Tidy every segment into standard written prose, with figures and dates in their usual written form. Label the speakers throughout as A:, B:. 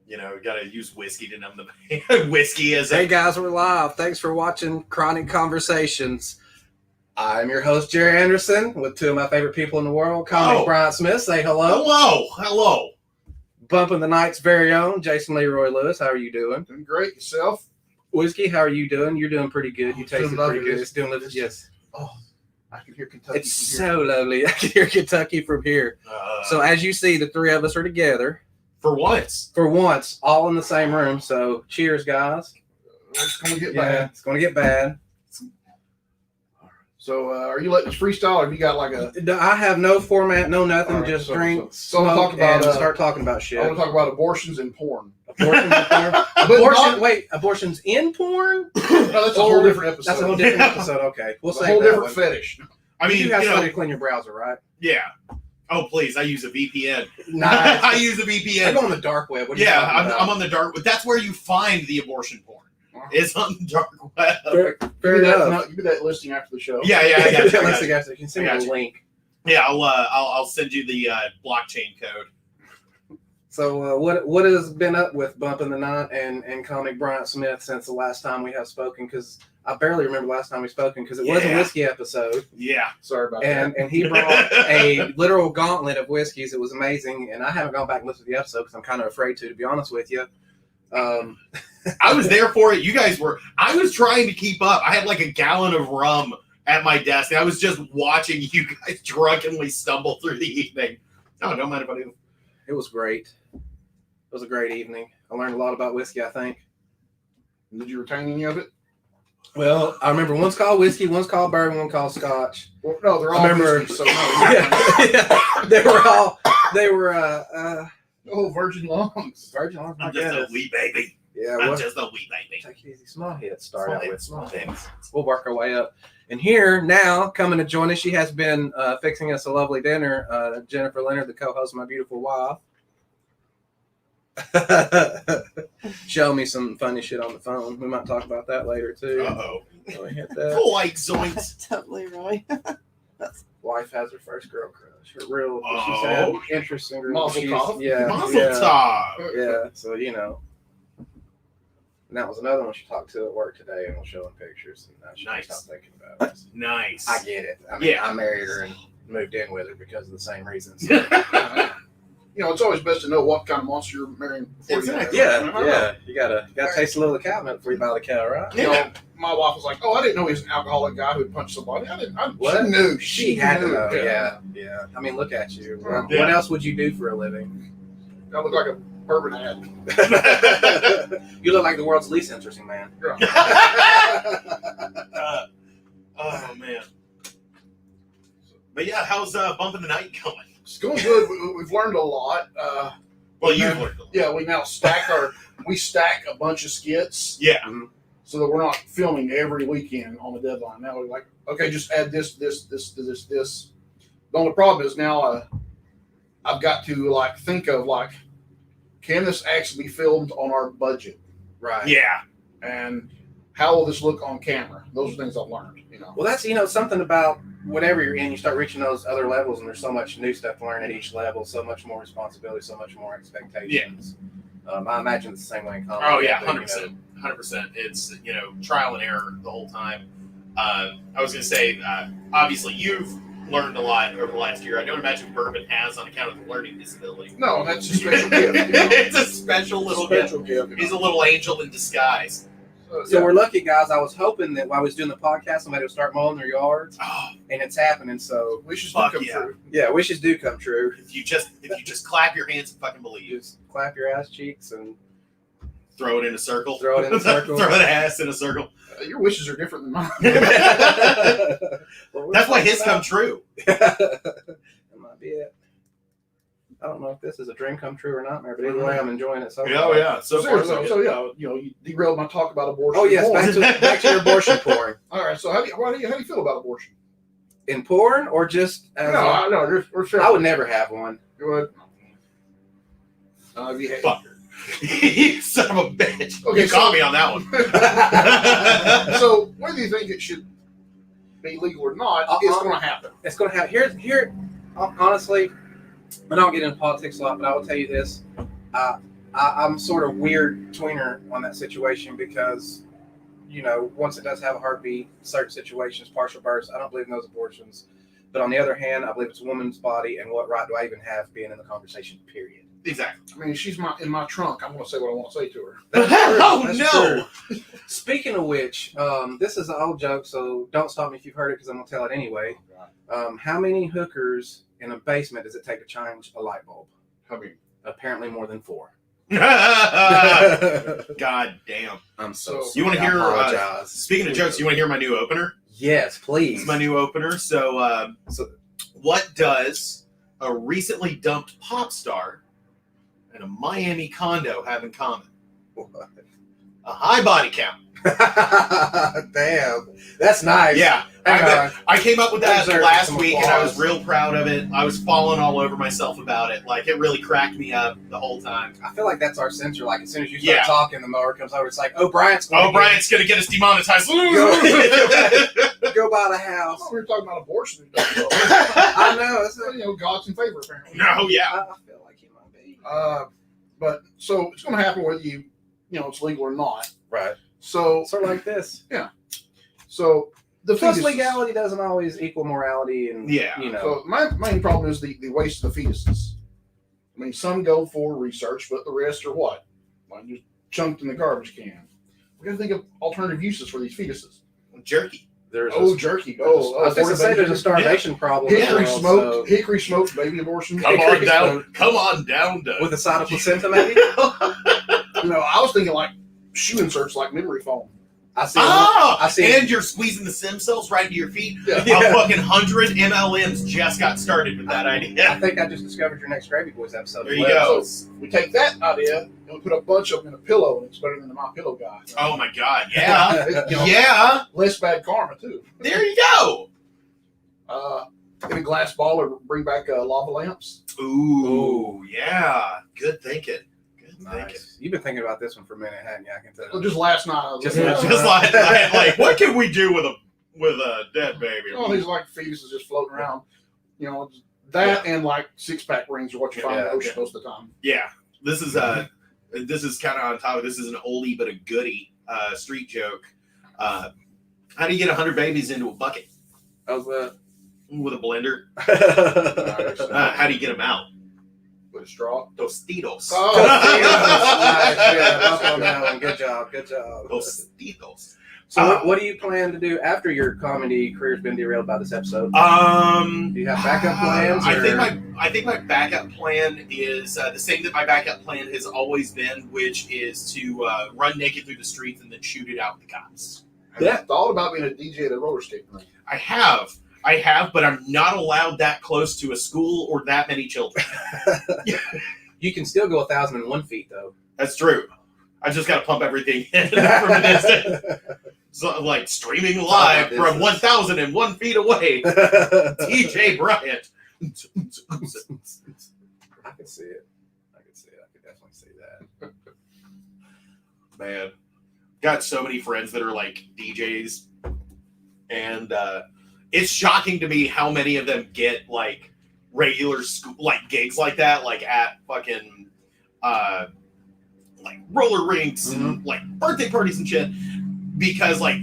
A: Got to use whiskey to numb the pain. Whiskey is
B: Hey guys, we're live. Thanks for watching Chronic Conversations. I'm your host, Jerry Anderson, with two of my favorite people in the world, comic Brian Smith. Say hello.
A: Hello.
B: Bumping the night's very own, Jason Leroy Lewis. How are you doing?
C: Doing great. Yourself?
B: Whiskey, how are you doing? You're doing pretty good. You tasted pretty good. It's doing lovely. Yes.
C: Oh, I can hear Kentucky.
B: It's
C: from here.
B: so lovely. I can hear Kentucky from here. So as you see, the three of us are together.
A: For once.
B: For once, all in the same room. So cheers, guys.
C: It's going to get bad.
B: It's going to get bad.
C: So are you letting us freestyle, or have you got like a...
B: I have no format, no nothing.
C: Right,
B: just
C: so-
B: drink,
C: so we'll
B: smoke,
C: talk about,
B: and start talking about shit.
C: I want to talk about abortions and porn.
B: Abortion in porn? Wait, abortions in porn?
C: No, that's a whole different episode.
B: That's a whole different episode. Okay, we'll
C: It's a
B: say
C: whole
B: that
C: different
B: one.
C: fetish.
A: I mean,
B: you have somebody to clean your browser, right?
A: Yeah. Oh, please. I use a VPN.
B: Nice.
A: I use a
B: I
A: VPN.
B: go on the dark web. What are you
A: Yeah,
B: talking about?
A: I'm on the dark web. That's where you find the abortion porn. It's on the dark web.
B: Fair enough.
C: You do that listing after the show.
A: Yeah, I got you.
B: Let's see, guys. You can send me
A: I
B: the
A: got
B: link.
A: Yeah, I'll send you the blockchain code.
B: So, what has been up with Bumping the Night and comic Brian Smith since the last time we have spoken? Because I barely remember last time we spoken because it was a whiskey episode.
A: Yeah.
C: Sorry about that.
B: And he brought a literal gauntlet of whiskeys. It was amazing. And I haven't gone back and listened to the episode because I'm kind of afraid to be honest with you.
A: I was there for it. You guys were. I was trying to keep up. I had like a gallon of rum at my desk. And I was just watching you guys drunkenly stumble through the evening. Oh, don't mind if I do.
B: It was great. It was a great evening. I learned a lot about whiskey, I think.
C: Did you retain any of it?
B: Well, I remember one's called whiskey, one's called bourbon, one's called scotch.
C: Well, no, they're all
B: I remember-
C: whiskey, so
B: Yeah. They were
C: Oh, virgin longs.
B: virgin. I
A: I'm just a
B: guess.
A: wee baby.
B: Yeah,
A: I'm
B: what?
A: just a wee baby.
B: Take it easy. Small hits. Start
A: Small
B: out
A: hits,
B: with
A: small
B: small
A: things.
B: hits. We'll work our way up. And here now, coming to join us, she has been fixing us a lovely dinner. Jennifer Leonard, the co-host of My Beautiful Wife. Show me some funny shit on the phone. We might talk about that later too.
A: Uh-oh.
B: So we hit that.
A: Like zoinks.
D: Totally, Roy.
B: Wife has her first girl crush. Her real,
A: Oh.
B: she said, interesting girl.
C: Mazel
B: She's-
C: tov.
B: Yeah,
A: Mazel
B: yeah,
A: tov.
B: yeah. So And that was another one she talked to at work today, and we'll show them pictures. And now she
A: Nice.
B: stopped thinking about it.
A: Nice.
B: I get it. I mean,
A: Yeah.
B: I married her and moved in with her because of the same reasons.
C: It's always best to know what kind of monster you're marrying before
A: Exactly.
C: you
B: Yeah. You gotta taste a little of the cow milk before you buy the cow, right?
C: You know, my wife was like, "Oh, I didn't know he was an alcoholic guy who would punch somebody."
B: What?
C: She knew.
B: She had to
C: knew.
B: know. Yeah. I mean, look at you. What
A: Yeah.
B: else would you do for a living?
C: I look like a bourbon ad.
B: You look like the world's least interesting man.
A: Oh man. But yeah, how's Bumping the Night going?
C: It's going good. We've learned a lot.
A: Well, you've learned a lot.
C: Yeah, we now stack a bunch of skits
A: Yeah.
C: so that we're not filming every weekend on the deadline. Now we're like, okay, just add this. The only problem is now I've got to think of can this actually be filmed on our budget?
B: Right.
A: Yeah.
C: And how will this look on camera? Those are things I've learned,
B: Well, that's something about whatever you're in. You start reaching those other levels, and there's so much new stuff to learn at each level. So much more responsibility, so much more expectations. I imagine it's the same way in comedy.
A: Oh yeah,
B: but,
A: 100%. 100%. It's trial and error the whole time. I was gonna say, obviously you've learned a lot over the last year. I don't imagine Bourbon has on account of the learning disability.
C: No, that's a special gift.
A: It's a special little gift.
C: Special gift.
A: He's a little angel in disguise.
B: So we're lucky, guys. I was hoping that while I was doing the podcast, somebody would start mowing their yards,
A: Oh,
B: and it's happening. So
C: wishes
A: Fuck
C: do come
A: yeah.
C: true.
B: yeah, wishes do come true.
A: if you just clap your hands and fucking believe,
B: Just clap your ass cheeks and
A: throw it in a circle.
B: Throw it in a circle.
A: Throw the ass in a circle.
C: Your wishes are different than mine.
A: That's why his come true.
B: That might be it. I don't know if this is a dream come true or not, but either way, I'm enjoying it so far.
A: Oh yeah. So far, so good.
C: So you derailed my talk about abortion.
B: Oh yes,
C: Porn.
B: back to your abortion porn.
C: All right. So how do you feel about abortion?
B: In porn or just as
C: No, we're
B: I would never have one.
C: You would. If you had-
A: Fucker. You son of a bitch.
C: Okay,
A: You caught me on that one.
C: So whether you think it should be legal or not, it's going to happen.
B: It's going to have here. Honestly, I don't get into politics a lot, but I will tell you this: I'm sort of weird tweener on that situation because, once it does have a heartbeat, certain situations, partial births, I don't believe in those abortions. But on the other hand, I believe it's a woman's body, and what right do I even have being in the conversation, period?
A: Exactly.
C: I mean, she's in my trunk. I'm going to say what I want to say to her.
A: Oh,
B: That's
A: no.
B: true. Speaking of which, this is an old joke, so don't stop me if you've heard it because I'm going to tell it anyway. How many hookers in a basement does it take to change a light bulb?
C: How many?
B: Apparently more than 4.
A: God damn.
B: I'm so
C: So-
A: You want to
B: sorry.
A: hear,
B: I apologize.
A: speaking of jokes, you want to hear my new opener?
B: Yes, please.
A: It's my new opener. So, what does a recently dumped pop star and a Miami condo have in common? A high body count.
B: Damn. That's nice.
A: Yeah.
B: Hang on.
A: I came up with that
B: Deserves
A: last
B: some
A: week, and I was
B: applause.
A: real proud of it. I was falling all over myself about it. Like, it really cracked me up the whole time.
B: I feel like that's our censor. Like, as soon as you start
A: Yeah.
B: talking, the mower comes over. It's like, oh, Bryant's going
A: Oh, Brian's going to get us demonetized.
B: Go buy the house.
C: Oh, we were talking about abortion.
B: I know. It's
C: God's in favor, apparently.
A: No, yeah.
B: I feel like he might be.
C: But so it's going to happen whether it's legal or not.
B: Right.
C: So
B: Sort of like this.
C: So the
B: Plus,
C: fetuses-
B: legality doesn't always equal morality, and
A: Yeah.
C: So my main problem is the waste of the fetuses. I mean, some go for research, but the rest are what? Like just chunked in the garbage can. We got to think of alternative uses for these fetuses.
A: Jerky.
B: there's
C: Jerky.
B: I was going to say there's a starvation problem.
C: hickory
B: as well,
C: smoked
B: so-
C: hickory smoked baby abortion.
A: Come on down. Come on down to.
B: with a side of placenta, maybe.
C: I was thinking like shoe inserts, like memory foam.
B: I see.
A: Ah!
B: I see.
A: And you're squeezing the stem cells right into your feet.
C: Yeah.
A: A fucking 100 MLMs just got started with that
B: I
A: idea.
B: think I just discovered your next Gravy Boys episode.
A: There
B: as
A: you
B: well.
A: go.
C: So we take that idea and we put a bunch of them in a pillow, and it's better than the My Pillow guy.
A: Oh my god, yeah.
C: You know,
A: Yeah.
C: less bad karma too.
A: There you go.
C: In a glass ball or bring back lava lamps.
A: Ooh, yeah. Good thinking. Good thinking.
B: Nice. You've been thinking about this one for a minute, haven't you? I can tell.
C: Just last night, I was
B: Just
C: like,
B: last
A: Just like, what can we do with a dead baby?
C: all these like fetuses just floating around. That and like 6-pack rings are what you find in the ocean most of the time.
A: Yeah. This is kind of on top of this is an oldie but a goodie street joke. How do you get 100 babies into a bucket?
B: How's that?
A: With a blender.
B: Nice.
A: How do you get them out?
C: With a straw.
A: Tostitos.
C: Oh,
B: Yeah, up on that one. Good job. Good job.
A: Tostitos.
B: So, what do you plan to do after your comedy career's been derailed by this episode?
A: Do
B: Do you have backup plans?
A: I think my backup plan is the same that my backup plan has always been, which is to run naked through the streets and then shoot it out with the cops.
C: Have you thought about being a DJ at a roller skating rink?
A: I have, but I'm not allowed that close to a school or that many children.
B: You can still go 1,001 feet, though.
A: That's true. I just got to pump everything in from a distance. So, like streaming live from 1,001 feet away. DJ Bryant.
B: I can see it. I can see it. I can definitely see that.
A: Man, got so many friends that are like DJs, and it's shocking to me how many of them get like regular school like gigs like that, like at fucking like roller rinks and like birthday parties and shit. Because like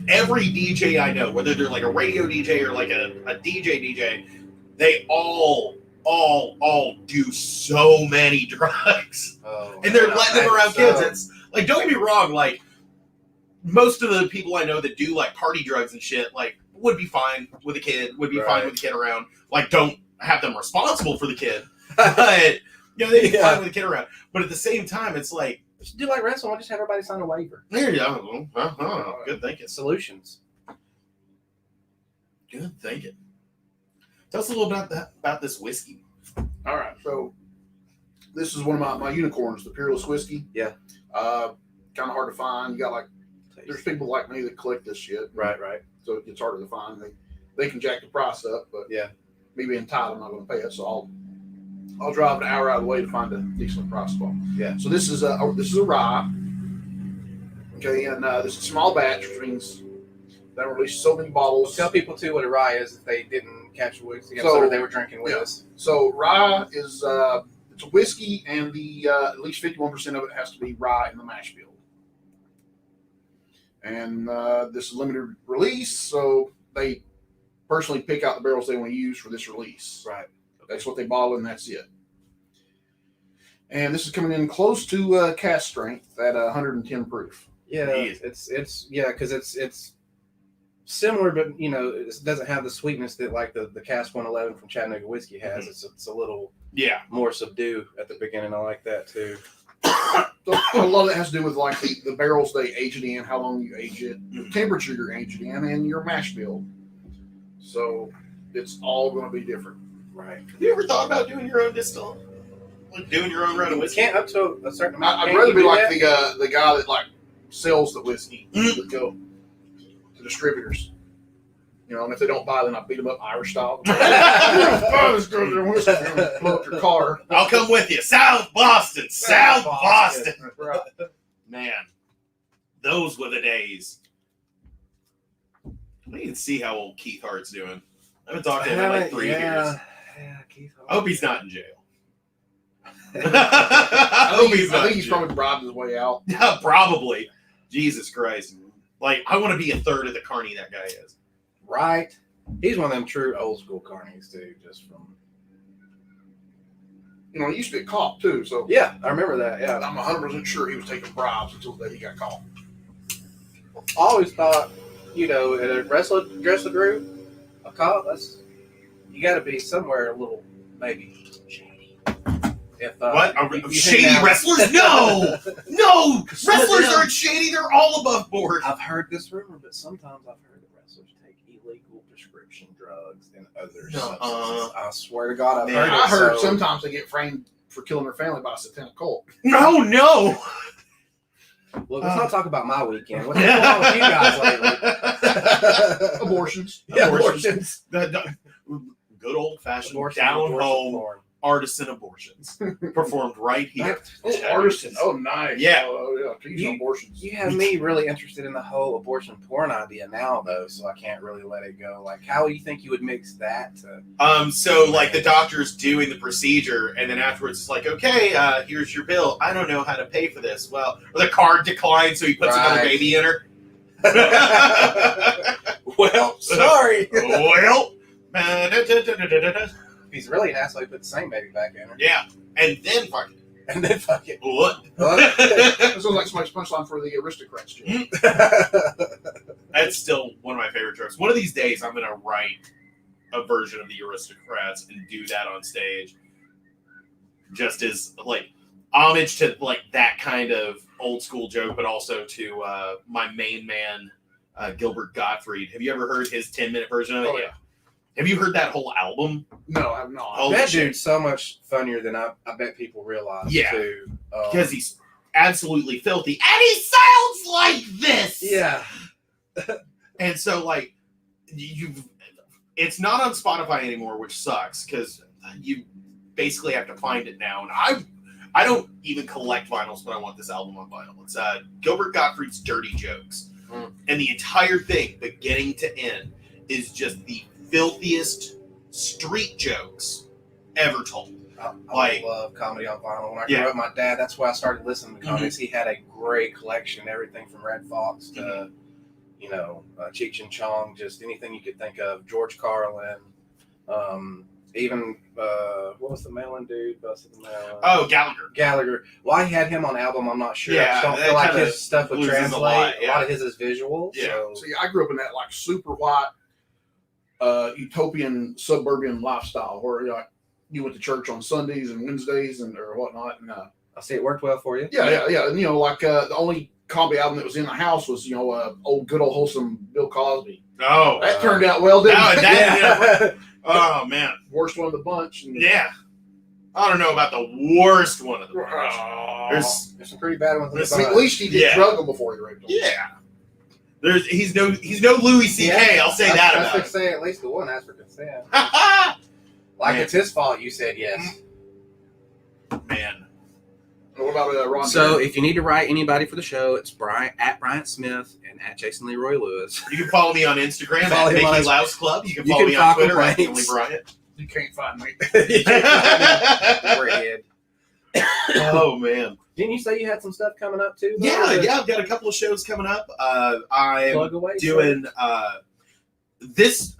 A: every DJ I know, whether they're like a radio DJ or like a DJ, they all do so many drugs.
B: Oh,
A: And they're
B: man,
A: letting them
B: I
A: around
B: think
A: kids.
B: so.
A: It's like, don't get me wrong, like most of the people I know that do like party drugs and shit, like would be fine with a kid, fine with a kid around. Like, don't have them responsible for the kid, but they'd be fine with a kid around. But at the same time, it's like,
B: Just do like wrestling. I'll just have everybody sign a waiver.
A: there you go. Good thinking.
B: Solutions.
A: Good thinking. Tell us a little about this whiskey.
C: All right, so this is one of my unicorns, the Peerless whiskey.
B: Yeah.
C: Kind of hard to find. You got like, there's people like me that collect this shit.
B: Right.
C: So it's harder to find. They can jack the price up, but
B: Yeah.
C: me being tight, I'm not going to pay it. So I'll drive an hour out of the way to find a decent price spot.
B: Yeah.
C: So this is a rye. Okay, and this is a small batch, which means they release so many bottles.
B: Tell people too what a rye is if they didn't catch the whiskey
C: So-
B: episode or they were drinking with
C: yeah.
B: us.
C: So rye is it's a whiskey, and the at least 51% of it has to be rye in the mash bill. And this is limited release, so they personally pick out the barrels they want to use for this release.
B: Right.
C: That's what they bottle, and that's it. And this is coming in close to cask strength at 110 proof.
B: Yeah, it's because it's similar, but it doesn't have the sweetness that like the Cask 111 from Chattanooga Whiskey has. It's a little more subdued at the beginning. I like that too.
C: So a lot of that has to do with like the barrels they age it in, how long you age it, the temperature you're aging in, and your mash bill. So it's all going to be different.
B: Right.
A: Have you ever thought about doing your own distill? Like doing your own run of whiskey?
B: Can't up to a certain amount.
C: I'd rather be like the guy that like sells the whiskey
A: Mhm.
C: that go to distributors. And if they don't buy, then I beat them up Irish style. Blow up your car.
A: I'll come with you. South Boston. South Boston.
C: Right.
A: Man, those were the days. I need to see how old Keith Hart's doing. I haven't talked to him in like 3 years.
B: Yeah, Keith Hart.
A: I hope he's not in jail. I hope he's not
C: I think
A: in
C: he's
A: jail.
C: probably bribed his way out.
A: Yeah, probably. Jesus Christ. Like, I want to be a third of the carny that guy is.
B: Right. He's one of them true old school carnies too, just from.
C: He used to be a cop too, so
B: Yeah, I remember that. Yeah,
C: I'm 100% sure he was taking bribes until the day he got caught.
B: I always thought, in a wrestler group, a cop, you got to be somewhere a little maybe shady. If
A: What?
B: if you
A: Shady
B: hang out-
A: wrestlers? No! No! Wrestlers
B: them.
A: aren't shady. They're all above board.
B: I've heard this rumor, but sometimes I've heard that wrestlers take illegal prescription drugs and other substances. I swear to God, I've
A: Man,
B: heard it.
C: I heard
B: so-
C: sometimes they get framed for killing their family by a satanic cult.
A: No, no!
B: Look, let's not talk about my weekend. What's going on with you guys lately?
C: Abortions.
B: Yeah, abortions.
A: Good old-fashioned,
B: Abortion,
A: down-home,
B: porn.
A: artisan abortions. Performed right here.
C: Oh, artisan. Oh, nice.
A: Yeah.
C: Oh, yeah. Please,
B: You-
C: abortions.
B: You have me really interested in the whole abortion porn idea now, though, so I can't really let it go. Like, how do you think you would mix that to...
A: So like the doctor's doing the procedure, and then afterwards it's like, okay, here's your bill. I don't know how to pay for this. Well, the card declines, so he puts another
B: Right.
A: baby in her.
B: Well, sorry.
A: Well,
B: If he's really an asshole, he put the same baby back in her.
A: yeah, and then fucking
B: And then fucking...
A: what?
C: That sounds like somebody's punchline for the aristocrats. Joke.
A: That's still one of my favorite jokes. One of these days, I'm gonna write a version of the Aristocrats and do that on stage, just as like homage to like that kind of old school joke, but also to my main man Gilbert Gottfried. Have you ever heard his 10-minute version of it?
C: Oh, yeah.
A: Have you heard that whole album?
C: No, I have not.
A: Oh,
B: that
A: shit.
B: dude's so much funnier than I bet people realize,
A: Yeah.
B: too.
A: Because he's absolutely filthy, and he sounds like this.
B: Yeah.
A: And so, like, it's not on Spotify anymore, which sucks because you basically have to find it now. And I don't even collect vinyls, but I want this album on vinyl. It's Gilbert Gottfried's Dirty Jokes, and the entire thing, beginning to end, is just the filthiest street jokes ever told.
B: I love comedy on vinyl. When I grew up, my dad, that's why I started listening to comics. He had a great collection, everything from Red Fox to, Cheech and Chong, just anything you could think of. George Carlin, even, what was the Melon dude? Busted the Melon.
A: Oh, Gallagher.
B: Gallagher. Why he had him on album, I'm not sure. I
A: Yeah,
B: just don't
A: that
B: feel like
A: kinda
B: his stuff would
A: loses a
B: translate.
A: lot,
B: A lot of his is visual.
A: Yeah.
B: So.
C: See, I grew up in that like super white, utopian suburban lifestyle where you went to church on Sundays and Wednesdays or whatnot. And
B: I see it worked well for you.
C: yeah. And the only comedy album that was in the house was old good old wholesome Bill Cosby.
A: Oh,
C: That turned out well, didn't
A: no,
C: it?
A: that- oh man,
C: Worst one of the bunch. And,
A: yeah. I don't know about the worst one of the bunch.
C: Oh.
A: There's
B: There's some pretty bad ones. in the
C: I mean, at
B: bunch.
C: least he did
A: Yeah.
C: drug them before he raped them.
A: yeah. He's no Louis C.K. I'll say that
B: I
A: about
B: was
A: him.
B: say at least the one asked for consent.
A: Man.
B: It's his fault. You said yes.
A: Man,
C: What about Ron?
B: So
C: Jeremy?
B: if you need to write anybody for the show, it's at Bryant Smith and at Jason Leroy Lewis.
A: you can follow me on Instagram
B: Follow
A: at
B: him on
A: Mickey
B: his-
A: Louse Club. You can
B: you
A: follow
B: can
A: me
B: file
A: on Twitter at
B: complaints.
A: Billy Bryant.
C: You can't find me.
B: Forehead.
A: Oh man.
B: Didn't you say you had some stuff coming up too? though?
A: Yeah. I've got a couple of shows coming up. I'm
B: Plug away.
A: doing this.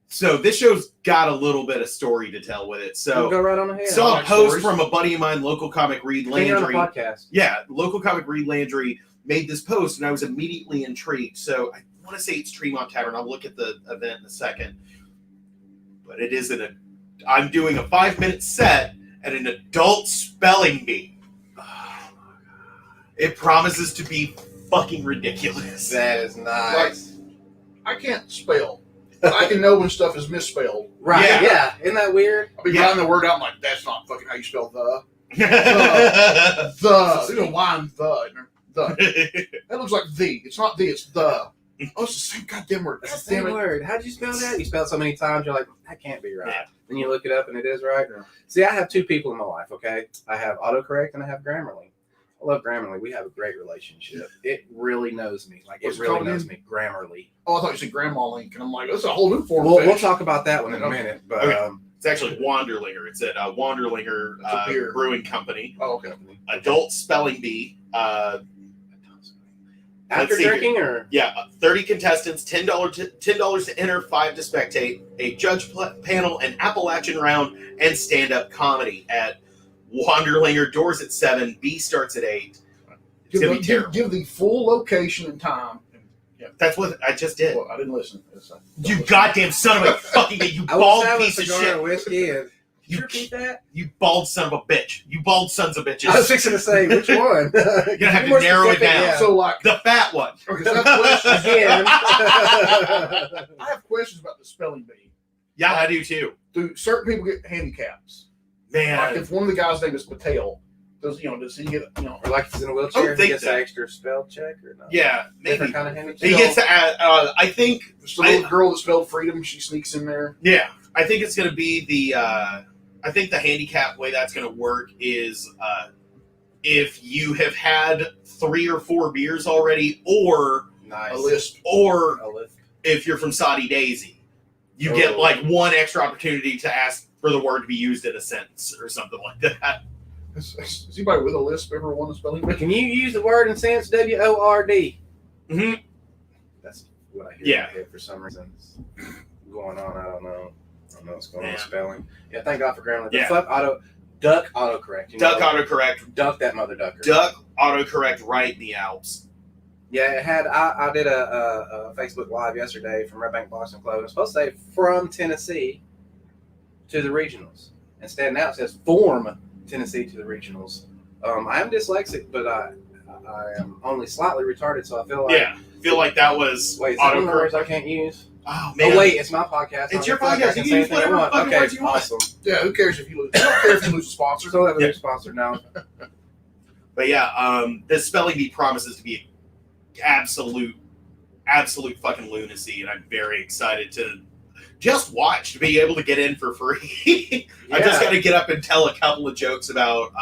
A: So this show's got a little bit of story to tell with it.
B: So
A: So
B: go right on ahead.
A: saw a
C: like
A: post
C: stories.
A: from a buddy of mine, local comic Reed
B: Bring it on the
A: Landry.
B: podcast.
A: Yeah, local comic Reed Landry made this post, and I was immediately intrigued. So I want to say it's Tremont Tavern. I'll look at the event in a second. But it isn't a. I'm doing a 5-minute set at an adult spelling bee. It promises to be fucking ridiculous.
B: That is nice.
C: I can't spell. But I can know when stuff is misspelled.
B: Right?
A: Yeah.
B: Yeah. Isn't that weird?
C: I'll be
A: Yeah.
C: writing the word out. I'm like, that's not fucking how you spell the.
A: yeah,
C: The. There's a Y in the. The. That looks like the. It's not the. It's the. Oh, it's the same goddamn word.
B: That's the
C: Damn
B: same
C: it.
B: word. How'd you spell that? You spelled so many times, you're like, that can't be right.
A: Yeah.
B: Then you look it up and it is right. See, I have two people in my life, okay? I have autocorrect and I have Grammarly. I love Grammarly. We have a great relationship. It really knows me. Like,
C: What's
B: it
C: it
B: really
C: called
B: knows
C: again?
B: me. Grammarly.
C: Oh, I thought you said Grandma Link, and I'm like, that's a whole new form.
B: We'll
C: of
B: talk about that one in a
C: Okay.
B: minute. But
A: Okay. It's actually Wanderlinger. It's at Wanderlinger
C: It's a beer.
A: Brewing Company.
C: Oh, okay.
A: Adult spelling bee.
B: after
A: let's see
B: drinking or
A: 30 contestants, $10 to enter, 5 to spectate, a judge panel, an Appalachian round, and stand-up comedy at Wanderlinger. Doors at 7. B starts at 8. It's gonna be terrible.
C: Give the full location and time.
A: That's what I just did.
C: Well, I didn't listen.
A: You goddamn son of a fucking you
B: I was
A: bald
B: having a
A: piece of
B: cigar
A: shit.
B: and whiskey and did you
A: You-
B: repeat that?
A: You bald son of a bitch. You bald sons of bitches.
B: I was fixing to say which one. You're
A: gonna have to narrow it down.
C: So, like,
A: The fat one.
C: okay, so I have questions.
B: Again.
C: I have questions about the spelling bee.
A: Yeah, I do too.
C: Do certain people get handicaps? Like,
A: Man.
C: if one of the guys' name is Patel, does he get
B: Or like if he's in a wheelchair,
A: I
B: he
A: think
B: gets
A: so.
B: an extra spell check or no?
A: Yeah, maybe.
B: Different kind of handicap.
A: He gets to add, I think,
C: There's the little girl that spelled freedom. She sneaks in there.
A: yeah, I think it's going to be I think the handicap way that's going to work is if you have had 3 or 4 beers already, or
B: Nice.
C: A list.
B: A list.
A: if you're from Saudi Daisy, you get
B: Oh.
A: like one extra opportunity to ask for the word to be used in a sentence or something like that.
C: Is anybody with a lisp ever won a spelling bee?
B: Can you use the word in sense? WORD.
A: Mhm.
B: That's what I hear
A: Yeah.
B: in my head for some reason. It's going on. I don't know. I don't know what's going on
A: Yeah.
B: with spelling. Yeah, thank God for Grammarly.
A: Yeah.
B: Fuck duck autocorrect. You
A: Duck
B: know?
A: autocorrect.
B: Duck that mother ducker.
A: Duck autocorrect right in the Alps.
B: Yeah, it had. I did a Facebook Live yesterday from Red Bank Boxing Club. It's supposed to say from Tennessee to the regionals. Instead, now it says form Tennessee to the regionals. I am dyslexic, but I am only slightly retarded, so I feel like.
A: Yeah, feel like that was
B: Wait, is that one of the words
A: autocorrect.
B: I can't use?
A: Oh man,
B: Oh wait, it's my podcast.
A: It's
B: I
A: your
B: feel like I
A: podcast.
B: can
A: You
B: say
A: can use
B: anything I
A: whatever
B: want.
A: fucking
B: Okay,
A: words you want.
B: awesome.
C: Yeah, who cares if you lose? I don't care if you lose a sponsor.
B: So that was
A: Yeah.
B: your sponsor now.
A: But yeah, this spelling bee promises to be absolute fucking lunacy, and I'm very excited to just watch, to be able to get in for free. I just got to get up and tell a couple of jokes about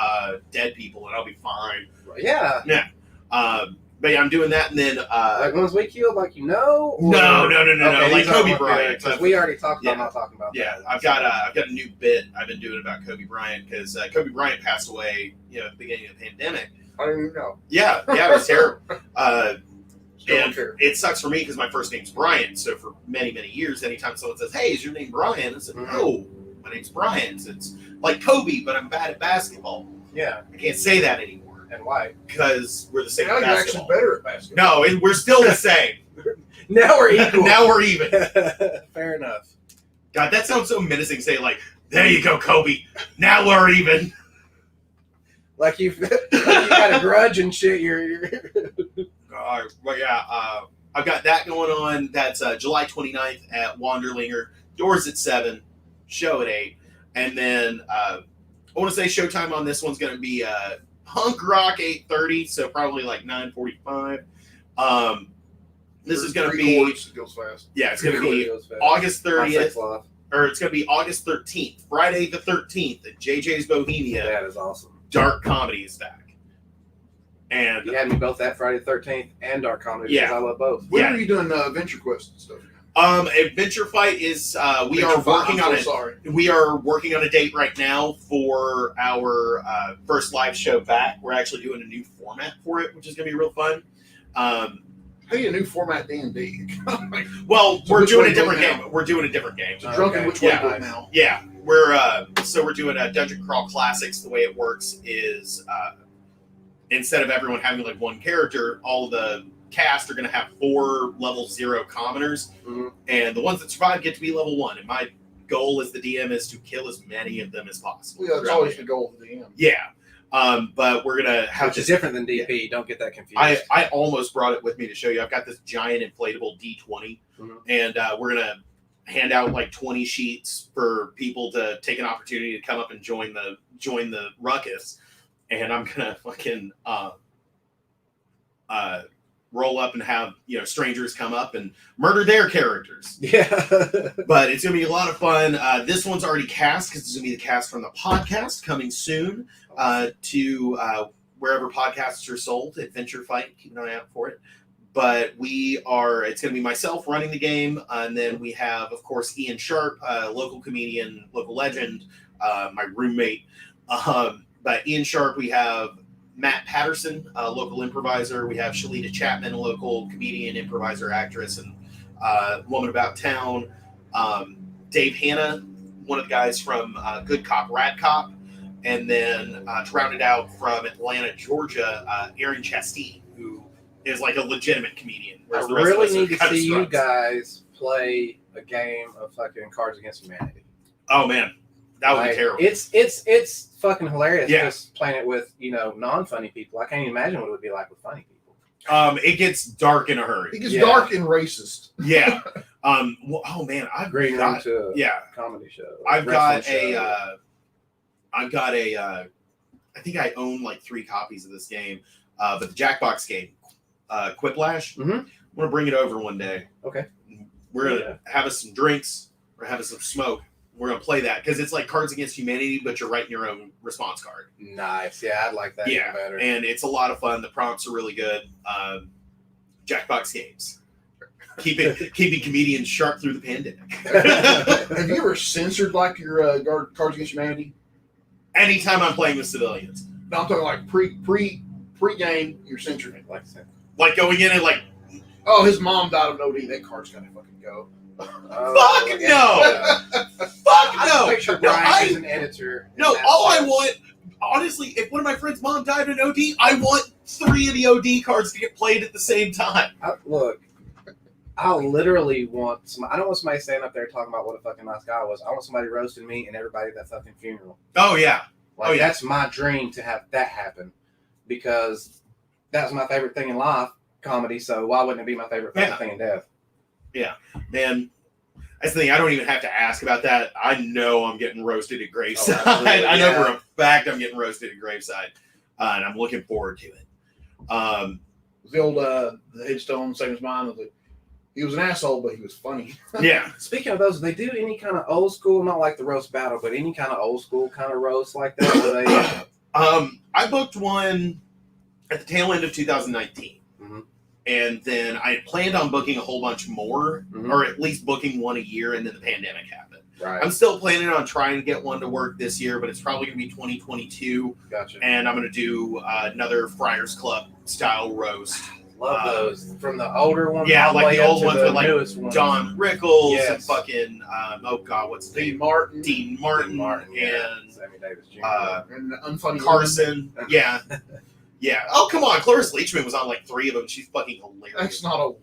A: dead people, and I'll be fine.
B: Yeah.
A: But yeah, I'm doing that, and then
B: Like ones we killed, like you know. Or...
A: no,
B: Okay,
A: like
B: these are
A: Kobe
B: one-
A: Bryant.
B: Because we already talked about
A: Yeah.
B: not talking about
A: Yeah,
B: that.
A: I've got a new bit I've been doing about Kobe Bryant because Kobe Bryant passed away, at the beginning of the pandemic.
C: I don't even know.
A: Yeah, it was terrible.
C: Still don't
A: And
C: care.
A: it sucks for me because my first name's Brian. So for many, many years, anytime someone says, "Hey, is your name Brian?" I said,
B: Mhm.
A: "No, my name's Brian." So it's like Kobe, but I'm bad at basketball.
B: Yeah.
A: I can't say that anymore
B: And why?
A: because we're the same
C: Now
A: at
C: you're actually
A: basketball.
C: better at basketball.
A: No, we're still the same.
B: Now we're equal.
A: Now we're even.
B: Fair enough.
A: God, that sounds so menacing. Say like, "There you go, Kobe. Now we're even."
B: Like you got a grudge and shit. You're
A: But yeah, I've got that going on. That's July 29th at Wanderlinger. Doors at 7, show at 8. And then I want to say showtime on this one's going to be Punk Rock 8:30, so probably like 9:45. This is going to
C: Three
A: be,
C: chords, it goes fast.
A: yeah, it's going to be August
B: My
A: 30th,
B: sex life.
A: or it's going to be August 13th, Friday the 13th at JJ's Bohemia.
B: That is awesome.
A: Dark Comedy is back. And
B: You had me both that Friday the 13th and Dark Comedy because
A: Yeah.
B: I love both.
C: When
A: Yeah.
C: are you doing Venture Quest and stuff?
A: Adventure Fight is we are working on it.
C: Sorry.
A: We are working on a date right now for our first live show back. We're actually doing a new format for it, which is going to be real fun.
C: I need a new format D&D.
A: Well,
C: So
A: we're
C: which
A: doing
C: way
A: a
C: to go
A: different
C: now?
A: game. We're doing a different game.
C: So drunken
B: Okay.
C: which way
A: Yeah.
C: to go now?
A: Yeah, we're doing a Dungeon Crawl Classics. The way it works is instead of everyone having like one character, all the cast are going to have 4 level 0 commoners,
B: Mhm.
A: and the ones that survive get to be level 1. And my goal as the DM is to kill as many of them as possible.
C: Well, yeah, that's
A: throughout
C: always
A: the
C: the goal of the DM.
A: Yeah. But we're gonna have
B: Which is
A: this.
B: different than DP. Don't get that confused.
A: I almost brought it with me to show you. I've got this giant inflatable D20,
B: Mhm.
A: and we're gonna hand out like 20 sheets for people to take an opportunity to come up and join the ruckus. And I'm gonna fucking roll up and have strangers come up and murder their characters.
B: Yeah.
A: But it's gonna be a lot of fun. This one's already cast because it's gonna be the cast from the podcast coming soon to wherever podcasts are sold. Adventure Fight, keep an eye out for it. But it's gonna be myself running the game, and then we have, of course, Ian Sharp, local comedian, local legend, my roommate. But Ian Sharp, we have Matt Patterson, a local improviser. We have Shalita Chapman, a local comedian, improviser, actress, and woman about town. Dave Hanna, one of the guys from Good Cop, Rad Cop. And then to round it out from Atlanta, Georgia, Aaron Chasteen, who is like a legitimate comedian.
B: I
A: whereas the rest of
B: really
A: us are
B: need to
A: kinda
B: see you
A: scrubs.
B: guys play a game of fucking Cards Against Humanity.
A: Oh, man. That would
B: Like,
A: be terrible.
B: It's fucking hilarious.
A: Yeah.
B: Just playing it with non-funny people. I can't even imagine what it would be like with funny people.
A: It gets dark in a
C: It
A: hurry.
C: gets
B: Yeah.
C: dark and racist.
A: Yeah. Oh, man. I've
B: Green room
A: got,
B: to a
A: yeah.
B: comedy show.
A: I've got
B: wrestling show.
A: I think I own like 3 copies of this game, but the Jackbox game, Quiplash.
B: Mhm.
A: I'm gonna bring it over one day.
B: Okay.
A: We're gonna have us some drinks. We're having some smoke. We're gonna play that because it's like Cards Against Humanity, but you're writing your own response card.
B: Nice. Yeah, I'd like that
A: Yeah,
B: even better.
A: and it's a lot of fun. The prompts are really good. Jackbox games, keeping comedians sharp through the pandemic.
C: Have you ever censored like your Cards Against Humanity?
A: Anytime I'm playing with civilians,
C: No, I'm talking like pre-game, you're censoring it.
B: Like I said.
A: like going in and like,
C: Oh, his mom died of an OD. That card's gotta fucking go.
B: Oh,
A: Fuck
B: yeah.
A: no! fuck
B: I
A: no!
B: picture
A: No,
B: Brian as an editor. in
A: No,
B: that
A: all I
B: sense.
A: want, honestly, if one of my friends' mom died of an OD, I want 3 of the OD cards to get played at the same time.
B: Look, I literally want I don't want somebody standing up there talking about what a fucking nice guy was. I want somebody roasting me and everybody at that fucking funeral.
A: Oh yeah,
B: Like,
A: Oh, yeah.
B: that's my dream to have that happen because that's my favorite thing in life, comedy. So why wouldn't it be my favorite fucking
A: Yeah.
B: thing in death?
A: man. That's the thing. I don't even have to ask about that. I know I'm getting roasted at Graveside.
B: absolutely,
A: I know
B: yeah.
A: for a fact I'm getting roasted at Graveside, and I'm looking forward to it.
C: The old the headstone, same as mine. Was he was an asshole, but he was funny.
A: Yeah.
B: Speaking of those, they do any kind of old school, not like the roast battle, but any kind of old school kind of roast like that where they
A: I booked one at the tail end of 2019.
B: Mhm.
A: And then I had planned on booking a whole bunch more,
B: Mhm.
A: or at least booking one a year, and then the pandemic happened.
B: right.
A: I'm still planning on trying to get one to work this year, but it's probably going to be 2022,
B: Gotcha.
A: and I'm going to do another Friars Club style roast.
B: Love those from the older ones.
A: Yeah,
B: all
A: like
B: way
A: the
B: up
A: old
B: to
A: ones
B: the
A: with, like,
B: newest ones.
A: Don Rickles and
B: Yes.
A: fucking, oh God, what's his
C: Dean
A: name?
C: Martin
A: Dean Martin,
B: yeah.
A: and
B: Sammy Davis Jr.
C: and the unfunny
A: Carson. Yeah. Yeah. Oh, come on. Cloris Leachman was on like 3 of them. She's fucking
C: woman.
A: hilarious.
C: That's not old.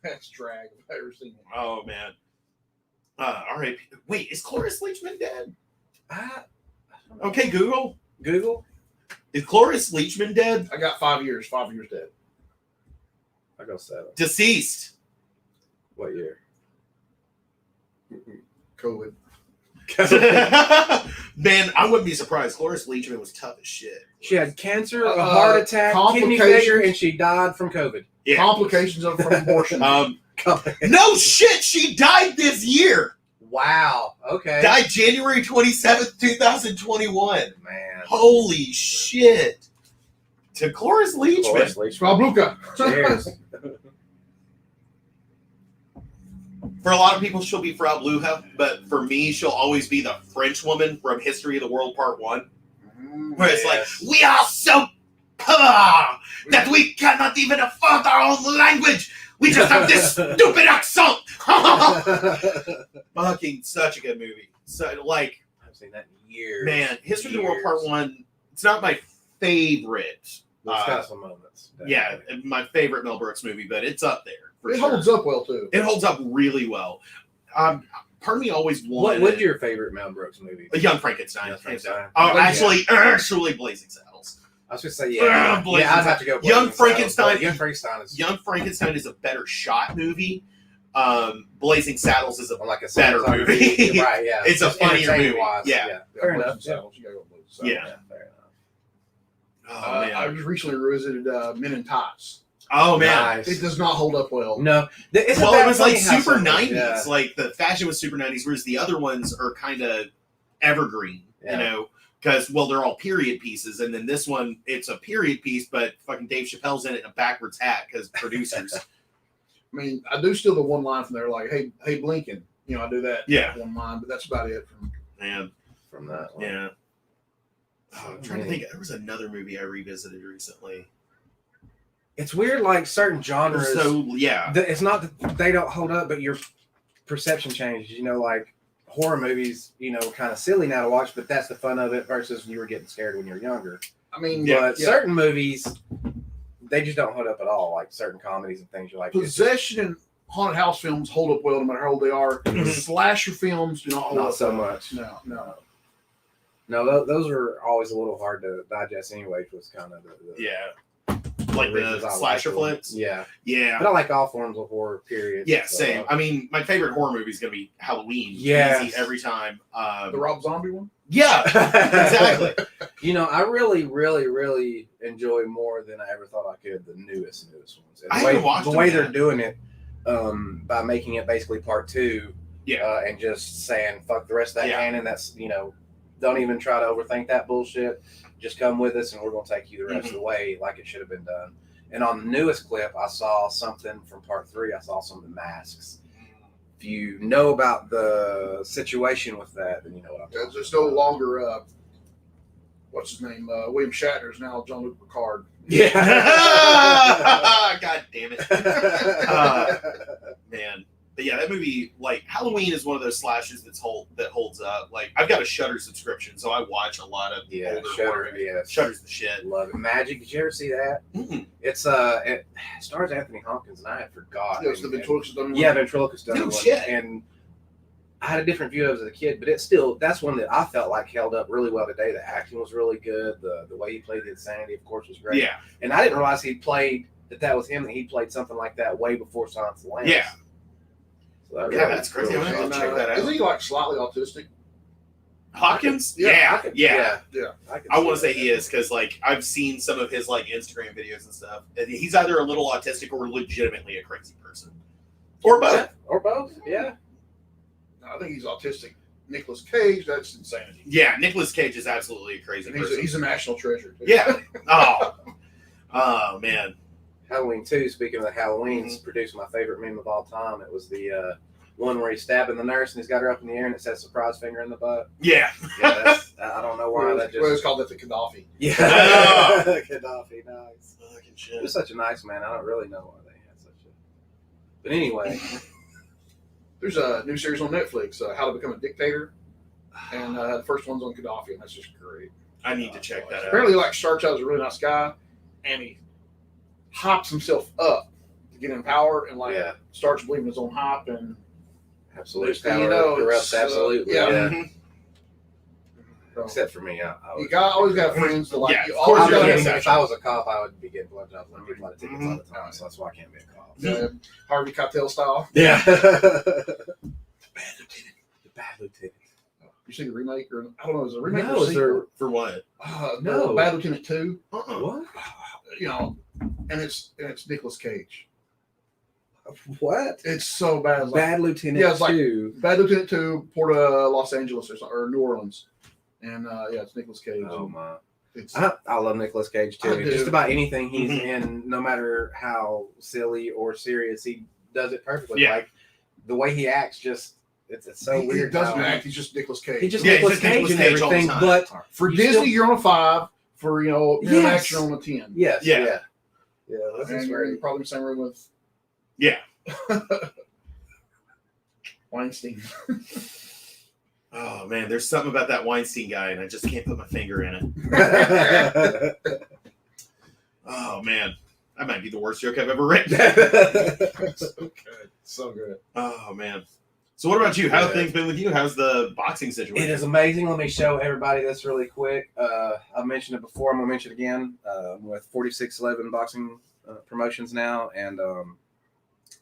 C: That's drag. If I've ever seen it.
A: Oh, man. All right. Wait, is Cloris Leachman dead?
B: I don't know.
A: Okay, Google.
B: Google.
A: Is Cloris Leachman dead?
C: I got 5 years. 5 years dead.
B: I go 7.
A: Deceased.
B: What year?
C: COVID.
A: Man, I wouldn't be surprised. Cloris Leachman was tough as shit.
B: She had cancer, a heart attack, kidney
C: complications.
B: failure, and she died from COVID.
A: Yeah.
C: Complications of from abortion.
A: No shit. She died this year.
B: Wow. Okay.
A: Died January 27th, 2021.
B: Man.
A: Holy shit. To Cloris Leachman.
B: Cloris Leachman.
C: Frau Bluka.
B: Cheers.
A: For a lot of people, she'll be Frau Blucher, but for me, she'll always be the French woman from History of the World Part 1. Where it's like, we are so poor that we cannot even afford our own language. We just have this stupid accent. Fucking such a good movie. So, like,
D: I haven't seen that in years.
A: man, History of the World Part 1, it's not my favorite.
D: It's got some moments.
A: Yeah, my favorite Mel Brooks movie, but it's up there. For
C: It
A: sure.
C: holds up well too.
A: It holds up really well. Part of me always wanted
D: What's your favorite Mel Brooks movie?
A: a Young Frankenstein.
D: Young Frankenstein.
A: Oh,
C: Yeah.
A: actually, Blazing Saddles.
D: I was going to say, yeah.
A: Blazing
D: I'd have to go.
A: Young
D: Blazing Saddles,
A: Frankenstein-
D: but Young Frankenstein is
A: Young Frankenstein is a better shot movie. Blazing Saddles is a
D: like a
A: better
D: cinematography.
A: movie.
D: Right, yeah.
A: It's a
D: Just
A: funnier
D: entertaining
A: movie.
D: wise,
A: Yeah.
D: Fair
C: Blazing
D: enough.
C: Saddles, you gotta go with Blazing Saddles.
A: Yeah.
D: Fair enough.
A: Oh man.
C: I just recently revisited Men in Tights.
A: Oh man.
D: Nice.
C: It does not hold up well.
D: No. Isn't
A: Well,
D: that
A: it was like
D: funny how
A: super
D: some-
A: 90s.
D: Yeah.
A: Like the fashion was super 90s, whereas the other ones are kind of evergreen,
D: Yeah.
A: you know, because, well, they're all period pieces. And then this one, it's a period piece, but fucking Dave Chappelle's in it in a backwards hat because producers.
C: I mean, I do steal the one line from there, like, "Hey, Blinken." You know, I do that.
A: Yeah.
C: One line, but that's about it. From
A: Man,
D: From that one.
A: yeah. Oh, I'm trying to think. There was another movie I revisited recently.
D: It's weird, like certain genres.
A: So, yeah.
D: It's not that they don't hold up, but your perception changes. You know, like horror movies, you know, kind of silly now to watch, but that's the fun of it versus you were getting scared when you were younger.
C: I mean,
A: Yeah.
D: But certain movies, they just don't hold up at all. Like certain comedies and things, you're like, it's just
C: possession and haunted house films hold up well no matter how old they are. Slasher films do not hold
D: not
C: up
D: so
C: well.
D: much.
C: No.
D: No, those are always a little hard to digest anyway. Was kind of the
A: Yeah. Like
D: reasons
A: the
D: I like
A: slasher
D: them.
A: flips.
D: Yeah,
A: Yeah.
D: but I like all forms of horror. Period.
A: Yeah,
D: So,
A: same. I mean, my favorite horror movie is going to be Halloween.
D: Yes.
A: Easy every time.
C: The Rob Zombie one.
A: Yeah, exactly.
D: You know, I really, really, really enjoy more than I ever thought I could the newest ones. And
A: I
D: the
A: haven't
D: way,
A: watched
D: the
A: them
D: way
A: yet.
D: they're doing it, by making it basically part 2,
A: Yeah.
D: and just saying fuck the rest of that
A: Yeah.
D: canon. That's, you know, don't even try to overthink that bullshit. Just come with us, and we're gonna take you the rest of the way like it should have been done. And on the newest clip, I saw something from part 3. I saw some of the masks. If you know about the situation with that, then you know what I'm talking
C: It's no longer what's his name? William Shatner is now Jean-Luc Picard.
D: Yeah.
A: God damn it, man. But yeah, that movie, like Halloween, is one of those slashes that holds up. Like I've got a Shudder subscription, so I watch a lot of
D: Yeah,
A: older
D: Shudder,
A: horror movies.
D: yeah.
A: Shudder's the shit.
D: Love it. Magic. Did you ever see that?
A: Mm-mm.
D: It's it stars Anthony Hopkins, and I had forgot.
C: Yes, the ventriloquist done one.
D: Yeah, ventriloquist done
A: No
D: one.
A: shit.
D: And I had a different view of it as a kid, but that's one that I felt like held up really well today. The acting was really good. The way he played the insanity, of course, was great.
A: Yeah,
D: And I didn't realize that was him, that he played something like that way before Silence of the Lambs.
A: Yeah.
D: So that
A: Yeah,
D: really-
A: that's crazy.
D: really
A: I'm gonna
C: And,
A: have to check that out.
C: Isn't he like slightly autistic?
A: Hopkins.
C: Yeah,
A: Yeah.
D: I can
A: I
D: see
A: want to say
D: that.
A: he is because like I've seen some of his like Instagram videos and stuff. And he's either a little autistic or legitimately a crazy person, or both.
D: Or both. Yeah.
C: No, I think he's autistic. Nicolas Cage, that's insanity.
A: Yeah, Nicolas Cage is absolutely a crazy
C: And
A: person.
C: he's a national treasure. Too.
A: Yeah. Oh man.
D: Halloween 2, speaking of the Halloweens,
A: Mm-hmm.
D: produced my favorite meme of all time. It was the one where he's stabbing the nurse and he's got her up in the air and it says surprise finger in the butt.
A: Yeah.
D: Yeah, that's, I don't know why that
C: Well, it's
D: just.
C: called that the Gaddafi.
D: Yeah.
A: Oh.
D: Gaddafi, nice.
A: Fucking
D: He
A: shit.
D: was such a nice man. I don't really know why they had such a. But anyway,
C: There's a new series on Netflix, How to Become a Dictator, and the first one's on Gaddafi, and that's just great.
A: I need to check that out.
C: Apparently, like starts out as a really nice guy, and he hops himself up to get in power, and like
D: Yeah.
C: starts believing his own hype, and
D: absolute
C: Next thing
D: power
C: you know,
D: corrupts
C: it's,
D: absolutely.
C: yeah.
D: Yeah.
A: Mhm.
C: so,
D: Except for me, I
C: you
D: would.
C: always got friends to like.
A: Yeah,
C: you
A: of course
C: always
A: you're
C: got
A: gonna
D: If
A: get
D: if I was a cop, I would be getting blowjobs and people out of tickets
C: Mm-hmm.
D: all the time. So that's why I can't be a cop.
C: Harvey Keitel style.
D: Yeah.
C: Bad Lieutenant.
D: The Bad Lieutenant.
C: You see the remake, or I don't know, is it a remake
D: No,
C: or
D: is
C: sequel?
D: there-
A: For what?
D: No.
C: Bad Lieutenant 2.
D: What?
C: You know, and it's Nicolas Cage.
D: What?
C: It's so bad. It's like,
D: Bad Lieutenant
C: Yeah, it's like-
D: 2.
C: Bad Lieutenant 2, Port of Los Angeles or New Orleans, and yeah, it's Nicolas Cage.
D: Oh my!
C: It's
D: I love Nicolas Cage
C: I
D: too.
C: do.
D: Just about anything he's
A: Mhm.
D: in, no matter how silly or serious, he does it perfectly.
A: Yeah.
D: Like the way he acts, just it's so
C: He
D: weird.
C: doesn't
D: how-
C: act. He's just Nicolas Cage.
D: He just
A: Yeah,
D: Nicolas
A: he's just
D: Cage and
A: Nicolas Cage all the
D: everything,
A: time.
D: but
C: For
D: you
C: Disney,
D: still-
C: you're on a 5. For
D: Yes.
C: international, you're on a 10.
D: yes,
A: Yeah.
D: yeah. This
C: And
D: is
C: you're in
D: very
C: probably the same room with
A: Yeah.
C: Weinstein.
A: Oh man, there's something about that Weinstein guy, and I just can't put my finger in it. Oh man, that might be the worst joke I've ever written.
C: So good. So good.
A: Oh man. So what about you? How have
D: Yeah.
A: things been with you? How's the boxing situation?
D: It is amazing. Let me show everybody this really quick. I mentioned it before. I'm gonna mention it again. I'm with 4611 Boxing Promotions now, and I'm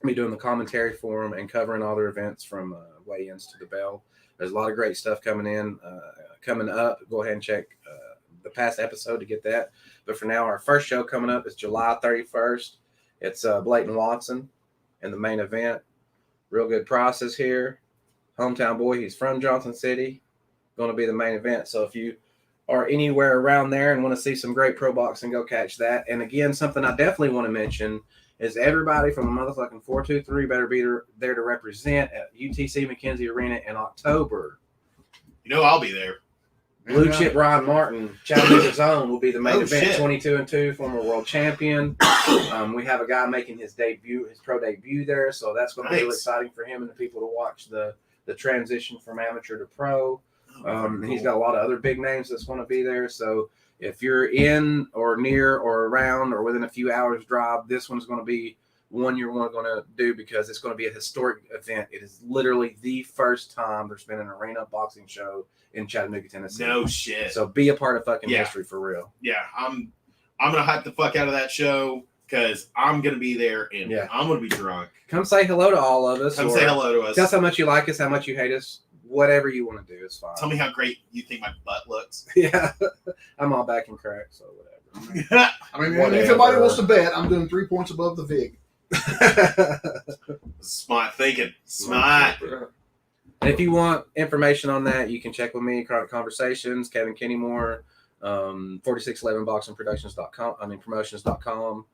D: be doing the commentary for them and covering all their events from weigh-ins to the bell. There's a lot of great stuff coming in, coming up. Go ahead and check the past episode to get that. But for now, our first show coming up is July 31st. It's Blayton Watson in the main event. Real good prices here. Hometown boy. He's from Johnson City. Going to be the main event. So if you are anywhere around there and want to see some great pro boxing, go catch that. And again, something I definitely want to mention is everybody from the motherfucking 423 better be there to represent at UTC McKenzie Arena in October.
A: You know I'll be there.
D: Blue Chip Ryan Martin, Chattanooga's own, will be the main
A: Oh,
D: event.
A: shit.
D: 22-2, former world champion. We have a guy making his pro debut there, so that's going to be really
A: Nice.
D: exciting for him and the people to watch the transition from amateur to pro. And he's
A: Cool.
D: got a lot of other big names that's going to be there. So if you're in or near or around or within a few hours drive, this one's going to be one you're going to do because it's going to be a historic event. It is literally the first time there's been an arena boxing show in Chattanooga, Tennessee.
A: No shit.
D: So be a part of fucking
A: Yeah.
D: history for real.
A: Yeah, I'm gonna hype the fuck out of that show because I'm gonna be there and
D: Yeah.
A: I'm gonna be drunk.
D: Come say hello to all of us.
A: Come
D: or
A: say hello to us.
D: Tell us how much you like us, how much you hate us. Whatever you want to do is fine.
A: Tell me how great you think my butt looks.
D: Yeah. I'm all back and crack, so whatever.
C: I mean,
D: Whatever.
C: if somebody wants to bet, I'm doing 3 points above the VIG.
A: Smart thinking. Smart.
D: And if you want information on that, you can check with me, Chronic Conversations, Kevin Kennymore, 4611boxingproductions.com, promotions.com.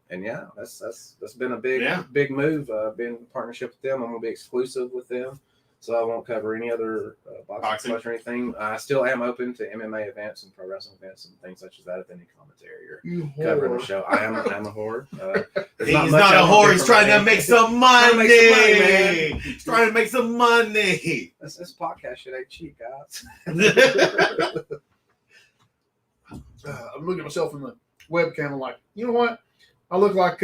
D: And yeah, that's been a big move. Been in partnership with them. I'm gonna be exclusive with them. So I won't cover any other boxing promotion or anything. I still am open to MMA events and pro wrestling events and things such as that. If any commentary or
C: You
D: covering the
C: whore.
D: show, I'm a whore. There's
A: He's
D: much
A: not
D: I
A: a
D: won't
A: whore.
D: do
A: He's
D: for
A: trying
D: my
A: to make
D: name.
A: some
D: Trying to
A: money.
D: make some money, man.
A: He's trying to make some money.
D: This podcast shit ain't cheap, guys.
C: I'm looking at myself in the webcam. I'm like, you know what? I look like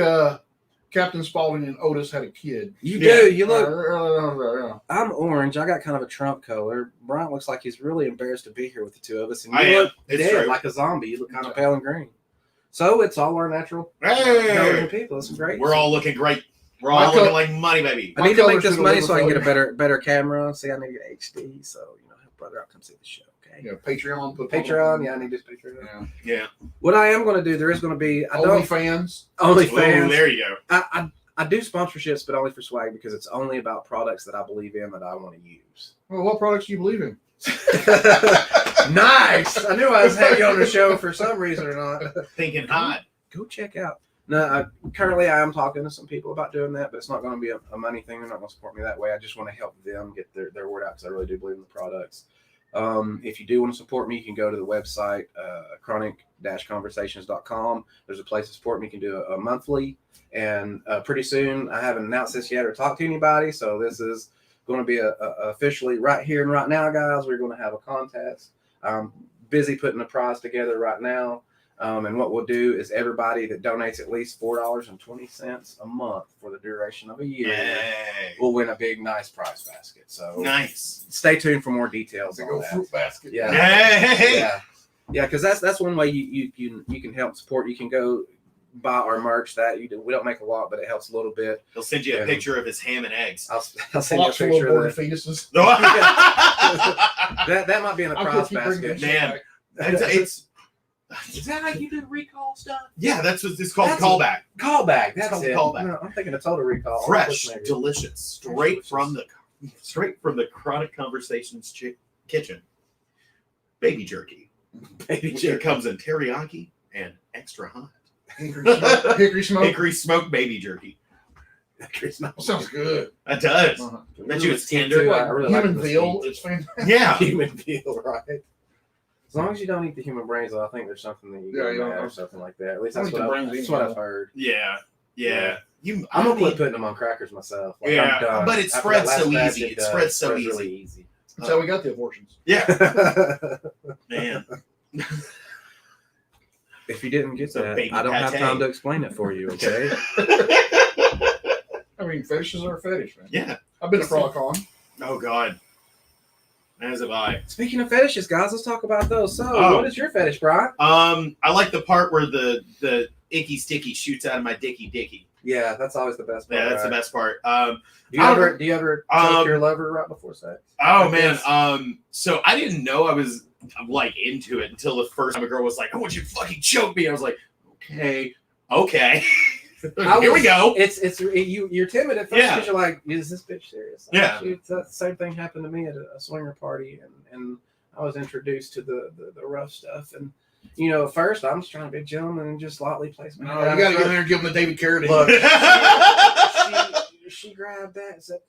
C: Captain Spaulding and Otis had a kid.
D: You
A: Yeah.
D: do. You look.
C: Yeah.
D: I'm orange. I got kind of a Trump color. Brian looks like he's really embarrassed to be here with the two of us. And you
A: I am.
D: look
A: It's
D: dead,
A: true.
D: like a zombie. You look kind of pale and green. So it's all our natural
A: Hey,
D: colors people. It's great.
A: we're all looking great. We're
C: My
A: all
C: co-
A: looking like money, baby.
D: I
C: my
D: need to make
C: colors
D: this
C: should
D: money
C: have
D: so I can get a
C: overflowed.
D: better camera. See, I need to get HD. So help brother out, come see the show. Okay.
C: Yeah, Patreon. Put
D: Patreon. Yeah, I need this Patreon.
C: Yeah.
A: Yeah.
D: What I am going to do, there is going to be. I don't
C: OnlyFans.
A: Oh,
D: OnlyFans.
A: there you go.
D: I do sponsorships, but only for swag because it's only about products that I believe in that I want to use.
C: Well, what products do you believe in?
D: Nice. I knew I was having you on the show for some reason or not.
A: Thinking hot.
D: Go check out. No, currently I am talking to some people about doing that, but it's not going to be a money thing. They're not going to support me that way. I just want to help them get their word out because I really do believe in the products. If you do want to support me, you can go to the website, chronic-conversations.com. There's a place to support me. You can do a monthly. And pretty soon, I haven't announced this yet or talked to anybody, so this is going to be officially right here and right now, guys. We're going to have a contest. I'm busy putting the prize together right now. And what we'll do is everybody that donates at least $4.20 a month for the duration of a year
A: Yay.
D: will win a big, nice prize basket. So
A: Nice.
D: stay tuned for more details
C: Big
D: on
C: old
D: that.
C: fruit basket.
D: Yeah.
A: Hey.
D: Yeah, because that's one way you can help support. You can go buy our merch that we don't make a lot, but it helps a little bit.
A: He'll send you a
D: Yeah.
A: picture of his ham and eggs.
D: I'll send you a
C: Box full of
D: picture
C: aborted
D: of that.
C: fetuses.
D: That might be in a
C: I'm gonna
D: prize
C: keep bringing
D: basket.
C: that shit
A: Man.
C: back.
A: It's
D: Is that how you do recall stuff?
A: yeah, that's what it's called.
D: That's
A: callback.
D: Callback. That's
A: called
D: it.
A: callback.
D: No, I'm thinking a total recall.
A: Fresh,
D: Maybe.
A: delicious, straight from the Chronic Conversations kitchen. Baby jerky.
D: Baby
A: It
D: jerky.
A: comes in teriyaki and extra hot.
C: Hickory smoke.
A: Hickory smoked baby jerky.
C: Sounds good.
A: That does.
C: Uh-huh.
A: Bet you it's
D: Me
A: tender.
D: too, I really like
C: Human
D: the
C: veal,
D: sweet.
C: it's fantastic.
A: Yeah.
D: Human veal, right? As long as you don't eat the human brains, though, I think there's something that you
C: Yeah,
D: get
C: you don't
D: mad or
C: know.
D: something like that. At least
C: I
D: that's
C: don't
D: what,
C: eat the brains
D: that's
C: either.
D: what I've heard.
A: Yeah.
D: I'm gonna quit putting them on crackers myself. Like,
A: Yeah,
D: I'm done.
A: but it
D: After
A: spreads
D: that last
A: so
D: batch,
A: easy. It
D: does.
A: spreads so
D: really easy.
C: That's how we got the abortions.
A: Yeah, man.
D: If you didn't get
A: So
D: that,
A: baby
D: I don't have
A: pate.
D: time to explain it for you. Okay.
C: I mean, fetishes are a fetish, man.
A: Yeah.
C: I've been to FrogCon.
A: Oh God. As have I.
D: Speaking of fetishes, guys, let's talk about those. So,
A: Oh.
D: what is your fetish, Brian?
A: I like the part where the icky sticky shoots out of my dicky.
D: Yeah, that's always the best part.
A: Yeah, that's the
D: right?
A: best part.
D: Do you
A: I
D: ever
A: don't-
D: choke your lover right before sex?
A: Oh
D: Like
A: man.
D: this?
A: So I didn't know I was like into it until the first time a girl was like, "I want you to fucking choke me." I was like, "Okay." Here we go.
D: You're timid at first
A: Yeah.
D: because you're like, is this bitch serious? Like,
A: Yeah.
D: shoot, that same thing happened to me at a swinger party, and I was introduced to the rough stuff. And at first I'm just trying to be a gentleman and just lightly place my
C: No,
D: hand.
C: you got to get in there and give them the David Carradine.
D: Look, she grabbed that and said,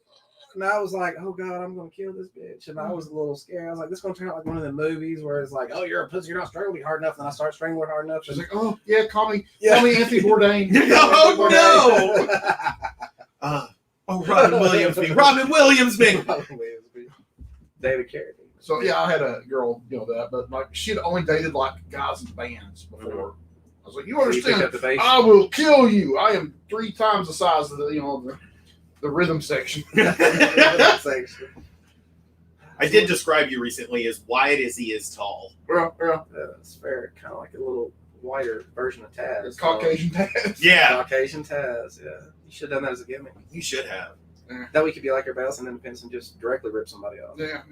D: and I was like, oh God, I'm gonna kill this bitch. And I was a little scared. I was like, this is gonna turn out like one of the movies where it's like, oh, you're a pussy, you're not strangling me hard enough. And I start strangling her hard enough.
C: She's
D: And,
C: like, oh yeah, call me
D: Yeah.
C: Anthony Bourdain.
A: Oh no! Robin Williams me. Robin Williams me.
D: David Carradine.
C: So yeah, I had a girl, that, but like she'd only dated like guys in bands before. I was like, you
D: So you picked
C: understand?
D: up the bass.
C: I will kill you. I am 3 times the size of the rhythm section.
A: I did describe you recently as wide as he is tall.
C: Yeah.
D: It's fair, kind of like a little wider version of Taz.
C: It's Caucasian Taz.
A: Yeah,
D: Caucasian Taz. Yeah, you should have done that as a gimmick.
A: you should have.
D: That way, you could be like your Bells and Independence and just directly rip somebody off.
C: Yeah.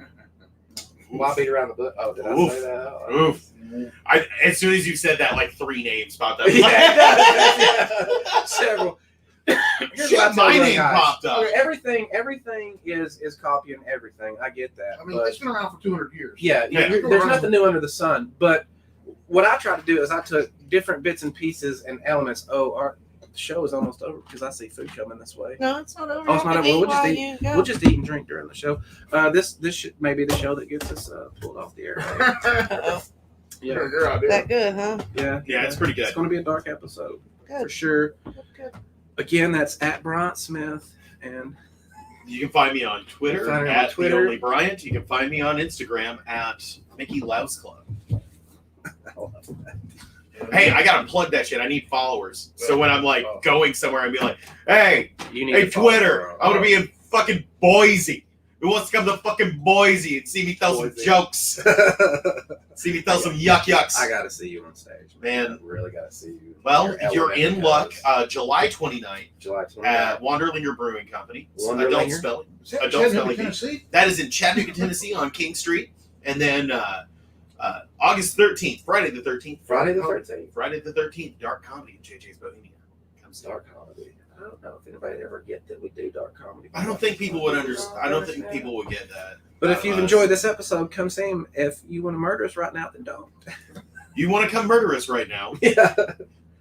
D: Why beat around the bush? Oh, did I
A: Oof.
D: say that? Oh.
A: Oof. As soon as you said that, like 3 names popped up.
D: Yeah, several. Here's
A: Shit,
D: what I tell
A: my
D: you
A: name
D: guys.
A: popped up.
D: Okay, everything is copying everything. I get that.
C: I mean,
D: but
C: it's been around for 200 years.
D: yeah,
A: Yeah.
D: there's nothing new under the sun. But what I try to do is I took different bits and pieces and elements. The show is almost over because I see food coming this way.
E: No, it's not over.
D: Oh, it's not over. We'll just
E: while
D: eat.
E: you go.
D: We'll just eat and drink during the show. This may be the show that gets us pulled off the air.
E: Uh-oh.
D: Yeah,
C: Your idea.
E: That good, huh?
A: Yeah, it's pretty good.
D: It's going to be a dark episode for
E: Good.
D: sure.
E: Good.
D: Again, that's at Bryant Smith, and
A: You can find me on Twitter
D: You can find me on
A: at
D: Twitter.
A: The Only Bryant. You can find me on Instagram at Mickey Louse Club. Hey, I gotta plug that shit. I need followers. So when I'm like going somewhere, I'd be like, "Hey,
D: you need
A: hey,
D: to follow
A: Twitter,
D: her.
A: I'm gonna be in fucking Boise. Who wants to come to fucking Boise and see me tell
D: Boise.
A: some jokes? See me tell some yucks.
D: I gotta see you on stage,
A: Man.
D: I really gotta see you.
A: Well,
D: Your
A: you're
D: element,
A: in luck.
D: guys.
A: July 29th
D: July 29th.
A: at Wanderlinger Brewing Company. Adult
D: Wanderlinger?
A: spelling.
C: Is that
A: Adult
C: Chattanooga,
A: spelling bee.
C: Tennessee?
A: That is in Chattanooga, Tennessee on King Street. And then August 13th, Friday the 13th.
D: Friday the 13th.
A: Friday the 13th, Dark Comedy at JJ's Bohemia. Come see it.
D: Dark comedy. I don't know if anybody ever get that we do dark comedy.
A: I don't think people would understand. I don't think people would get that.
D: But if you've enjoyed this episode, come see him. If you want to murder us right now, then don't.
A: You want to come murder us right now?
D: Yeah.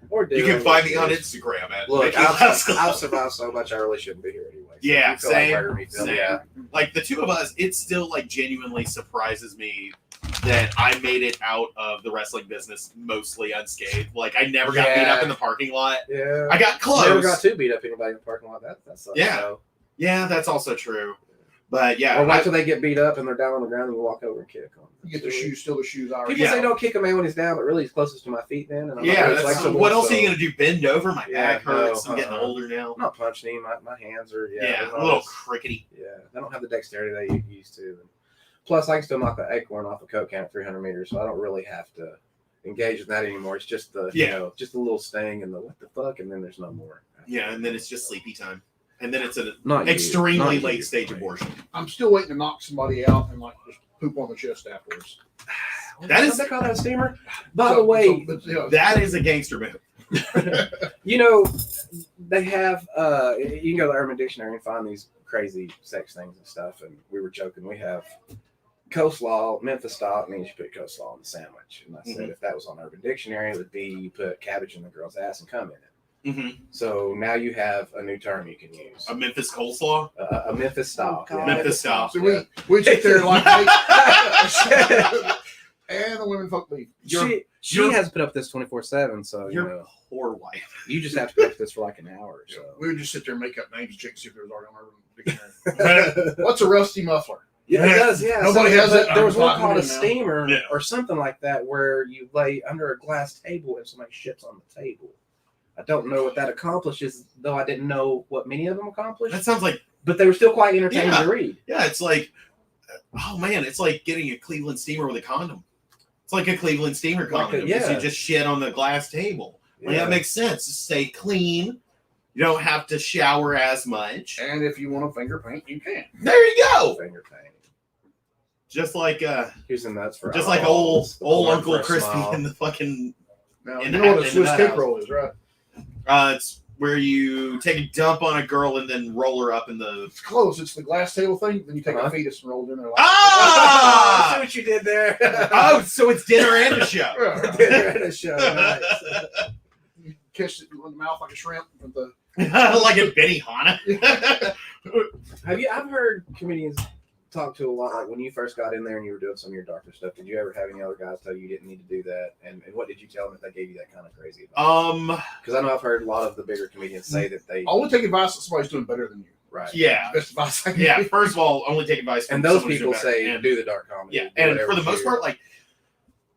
D: Or do.
A: You can find me on Instagram at
D: Look,
A: Mickey
D: I've
A: Louse Club.
D: survived so much, I really shouldn't be here anyway. So
A: Yeah,
D: if you feel like
A: same,
D: murdering me, feel
A: same.
D: yeah.
A: Like the two of us, it still like genuinely surprises me that I made it out of the wrestling business mostly unscathed. Like I never got beat
D: Yeah.
A: up in the parking lot.
D: Yeah.
A: I got close.
D: Never got to beat up anybody in the parking lot. That sucks.
A: Yeah.
D: So.
A: Yeah, that's also true. But yeah,
D: Or wait till they get beat up and they're down on the ground and you walk over and kick them.
C: You get the shoes, steal the shoes. I already
D: People
A: Yeah.
D: say don't kick a man when he's down, but really he's closest to my feet then. And I'm
A: yeah.
D: not really
A: That's,
D: flexible,
A: what else
D: so
A: are you gonna do? Bend over? My
D: Yeah,
A: back hurts.
D: no,
A: I'm getting
D: uh-uh.
A: older now.
D: I'm not punching him. My hands are
A: Yeah,
D: they're
A: a little
D: not-
A: crickety.
D: Yeah, they don't have the dexterity they used to. And plus, I can still knock an acorn off a Coke can at 300 meters, so I don't really have to engage in that anymore. It's just the just a little sting and the what the fuck, and then there's no more.
A: Yeah, and then it's just sleepy time, and then it's an
D: Not you.
A: extremely
D: Not you.
A: late stage abortion.
C: I'm still waiting to knock somebody out and like just poop on the chest afterwards.
A: That is-
D: What they call that a steamer. By
C: So-
D: the way,
C: but, you know,
A: That is a gangster move.
D: you know, they have you can go to the Urban Dictionary and find these crazy sex things and stuff. And we were joking, we have coleslaw, Memphis style means you put coleslaw on the sandwich. And I said if that was on Urban Dictionary, it would be you put cabbage in the girl's ass and cum in it.
A: Mhm.
D: So now you have a new term you can use.
A: A Memphis coleslaw.
D: A Memphis style.
E: Oh, God.
A: Memphis style.
C: So we sit there like, and the women folk leave.
D: She has put up this 24/7, so you
A: Your
D: know
A: poor wife.
D: you just have to put up this for like an hour or so.
C: We would just sit there and make up names of chicks if there was already on our dictionary. What's a rusty muffler?
D: Yeah, it does. Yeah,
C: Nobody has
D: but
C: it.
D: There was
C: I'm
D: one called a
C: talking now.
D: steamer
A: Yeah.
D: or something like that, where you lay under a glass table and somebody shits on the table. I don't know what that accomplishes, though. I didn't know what many of them accomplished,
A: That sounds like,
D: but they were still quite entertaining
A: Yeah.
D: to read.
A: yeah, it's like, oh man, it's like getting a Cleveland steamer with a condom. It's like a Cleveland steamer
D: Like
A: condom.
D: a-
A: because
D: yeah.
A: You just shit on the glass table. Like,
D: Yeah.
A: that makes sense. Stay clean. You don't have to shower as much.
C: And if you want to finger paint, you can.
A: There you go.
D: Finger paint.
A: Just like
D: Here's the nuts for
A: just like
D: eyeballs,
A: old
D: the porn
A: Uncle
D: for a
A: Crispy
D: smile.
A: in the fucking
C: Now,
A: In
C: you
A: the
C: know what
A: house-
C: a
A: in
C: Swiss
A: that
C: cake
A: house.
C: roll is, right?
A: it's where you take a dump on a girl and then roll her up in the
C: It's close. It's the glass table thing. Then you take
D: Uh-huh.
C: a fetus and roll it in there. Like,
A: Ah!
D: See what you did there.
A: Oh, so it's dinner and a show.
C: Yeah.
D: Dinner and a show. Nice.
C: You kiss it in the mouth like a shrimp with the.
A: Like a Benihana.
D: I've heard comedians talk to a lot, like when you first got in there and you were doing some of your darker stuff, did you ever have any other guys tell you didn't need to do that? And what did you tell them if they gave you that kind of crazy advice? Because I know I've heard a lot of the bigger comedians say that they
C: Only take advice if somebody's doing better than you.
D: right.
A: Yeah.
C: Best advice I can
A: Yeah.
C: give.
A: First of all, only take advice from
D: And those
A: someone who's
D: people
A: doing better.
D: say
A: And-
D: do the dark comedy.
A: yeah,
D: do
A: and
D: whatever
A: for the most
D: you-
A: part, like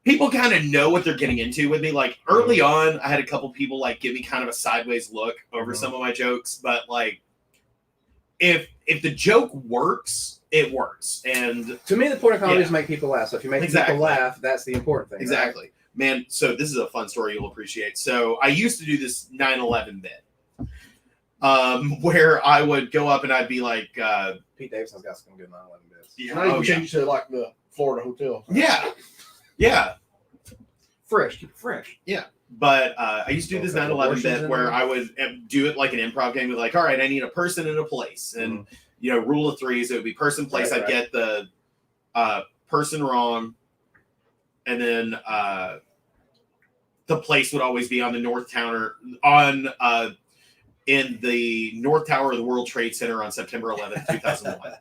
A: people kind of know what they're getting into with me. Like early on, I had a couple people like give me kind of a sideways look over
D: Mhm.
A: some of my jokes, but like if the joke works, it works, and
D: to me, the point of comedy
A: Yeah.
D: is make people laugh. So if you make
A: Exactly.
D: people laugh, that's the important thing. right?
A: exactly, man. So this is a fun story you'll appreciate. So I used to do this 9/11 bit, where I would go up and I'd be like,
D: Pete Davidson's got some good 9/11 bits.
A: yeah,
C: Now you
A: oh,
C: can
A: yeah.
C: change it to like the Florida hotel.
A: Yeah.
C: Fresh. Keep it fresh.
A: But I used to do this
D: Okay,
A: 9/11
D: abortions
A: bit
D: in
A: where
D: there?
A: I would do it like an improv game with like, all right, I need a person and a place. And, you know, rule of threes, it would be person, place.
D: Right,
A: I'd get the person wrong. And then the place would always be on the North Tower, in the North Tower of the World Trade Center on September 11th, 2001.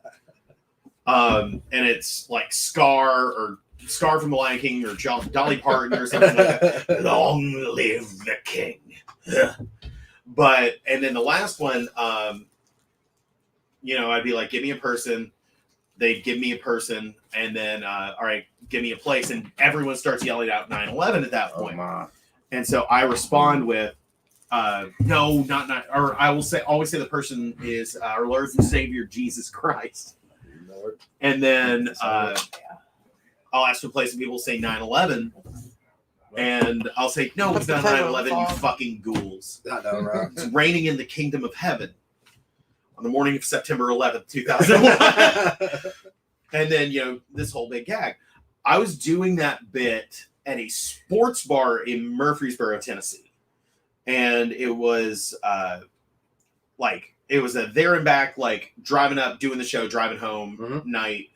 A: And it's like Scar from The Lion King or Dolly Parton or something like that. Long live the king. But and then the last one, you know, I'd be like, give me a person. They'd give me a person, and then all right, give me a place, and everyone starts yelling out 9/11 at that
D: Oh
A: point.
D: my.
A: And so I respond with, no, not, or I will always say the person is our Lord and Savior Jesus Christ. And then I'll ask for a place and people will say 9/11. And I'll say, no, it's not 9/11, you fucking ghouls.
D: I know, right?
A: It's raining in the kingdom of heaven on the morning of September 11th, 2001. And then, you know, this whole big gag. I was doing that bit at a sports bar in Murfreesboro, Tennessee. And it was it was a there and back, like driving up, doing the show, driving home
D: Mhm.
A: night.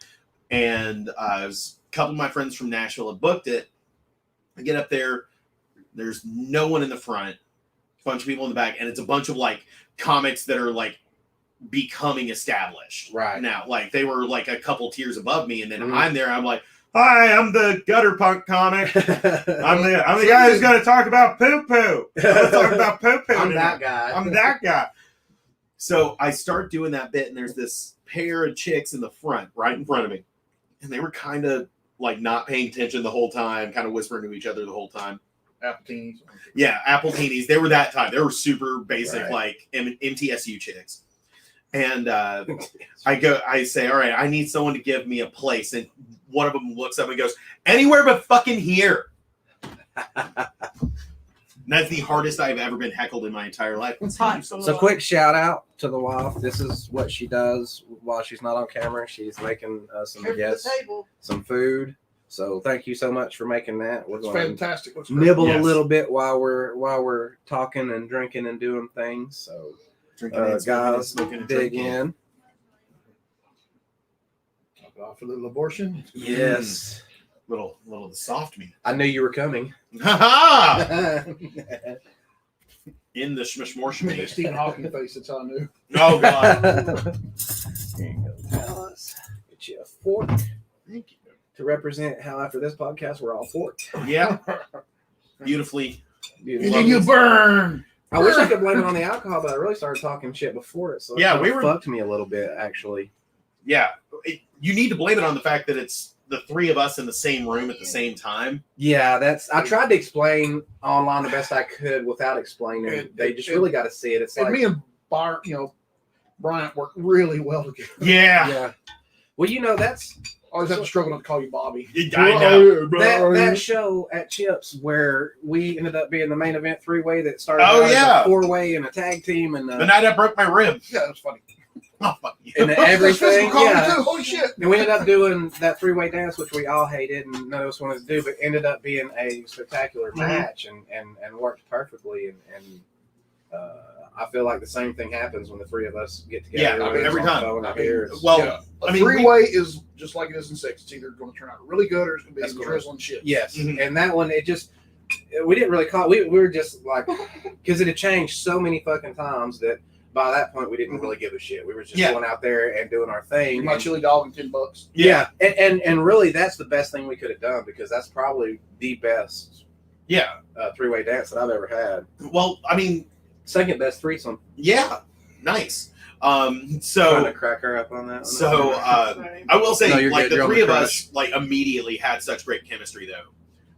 A: And I was a couple of my friends from Nashville had booked it. I get up there, there's no one in the front, a bunch of people in the back, and it's a bunch of like comics that are like becoming established
D: Right.
A: now. Like they were like a couple tiers above me, and then
D: Mhm.
A: I'm there. I'm like, hi, I'm the gutter punk comic. I'm the
D: I'm
A: guy who's going to talk about poo poo. I'm going to talk about poo poo.
D: I'm that guy.
A: I'm that guy. So I start doing that bit, and there's this pair of chicks in the front, right in front of me, and they were kind of like not paying attention the whole time, kind of whispering to each other the whole time.
C: Appletini.
A: Yeah, apple teenies. They were that type. They were super basic,
D: Right.
A: like MTSU chicks. And I say, all right, I need someone to give me a place. And one of them looks up and goes, anywhere but fucking here. And that's the hardest I've ever been heckled in my entire life.
E: It's hot.
D: So quick shout out to the wife. This is what she does while she's not on camera. She's making some
E: Here for the
D: guests
E: table.
D: some food. So thank you so much for making that. We're
C: It's
D: going to
C: fantastic. Looks great.
D: nibble
A: Yes.
D: a little bit while we're talking and drinking and doing things. So guys, dig in.
C: Top it off a little abortion.
D: Yes,
A: Little the soft meat.
D: I knew you were coming.
A: Ha ha! in the Schmishmorshmi.
C: Stephen Hawking face. That's how I knew.
A: Oh God!
D: Here you go, Dallas. Get you a fork
A: Thank you.
D: to represent how after this podcast we're all forked.
A: Yeah, beautifully.
C: And then you burn.
D: I wish I could blame it on the alcohol, but I really started talking shit before it, so
A: Yeah,
D: it
A: we were-
D: fucked me a little bit actually.
A: Yeah, you need to blame it on the fact that it's the three of us in the same room at the same time.
D: Yeah, I tried to explain online the best I could without explaining. They just really got to see it. It's
C: And
D: like,
C: me and Bryant work really well together.
A: Yeah,
D: yeah. Well, that's
C: I always have to struggle not to call you Bobby.
A: I know.
D: that show at Chips where we ended up being the main event 3-way that started
A: Oh,
D: out as
A: yeah.
D: a 4-way and a tag team and
A: The night I broke my rib.
C: Yeah, that's funny.
A: Oh, fuck you.
D: and everything.
C: Call me
D: Yeah.
C: too. Holy shit.
D: And we ended up doing that 3-way dance, which we all hated and none of us wanted to do, but ended up being a spectacular match and worked perfectly. And I feel like the same thing happens when the three of us get together.
A: Yeah,
D: whether it's
A: every
D: on
A: time.
D: phone or
C: I mean,
D: here.
A: Well,
C: Yeah. A
A: I mean,
C: three-way is just like it is in sex. It's either going to turn out really good or it's going to be
D: That's correct.
C: drizzling shit.
D: Yes,
A: Mhm.
D: and that one we didn't really call. We were just like because it had changed so many fucking times that by that point we didn't really give a shit. We were just
A: Yeah.
D: going out there and doing our thing.
C: My
D: and-
C: chili dog and $10.
D: yeah, and really that's the best thing we could have done because that's probably the best
A: Yeah.
D: 3-way dance that I've ever had.
A: Well, I mean,
D: Second best threesome.
A: yeah, nice.
D: Trying to
A: So
D: crack her up on that one.
A: So, I will say,
D: No, you're
A: like
D: good.
A: the
D: You're on
A: three
D: the
A: of us, like immediately had such great chemistry, though.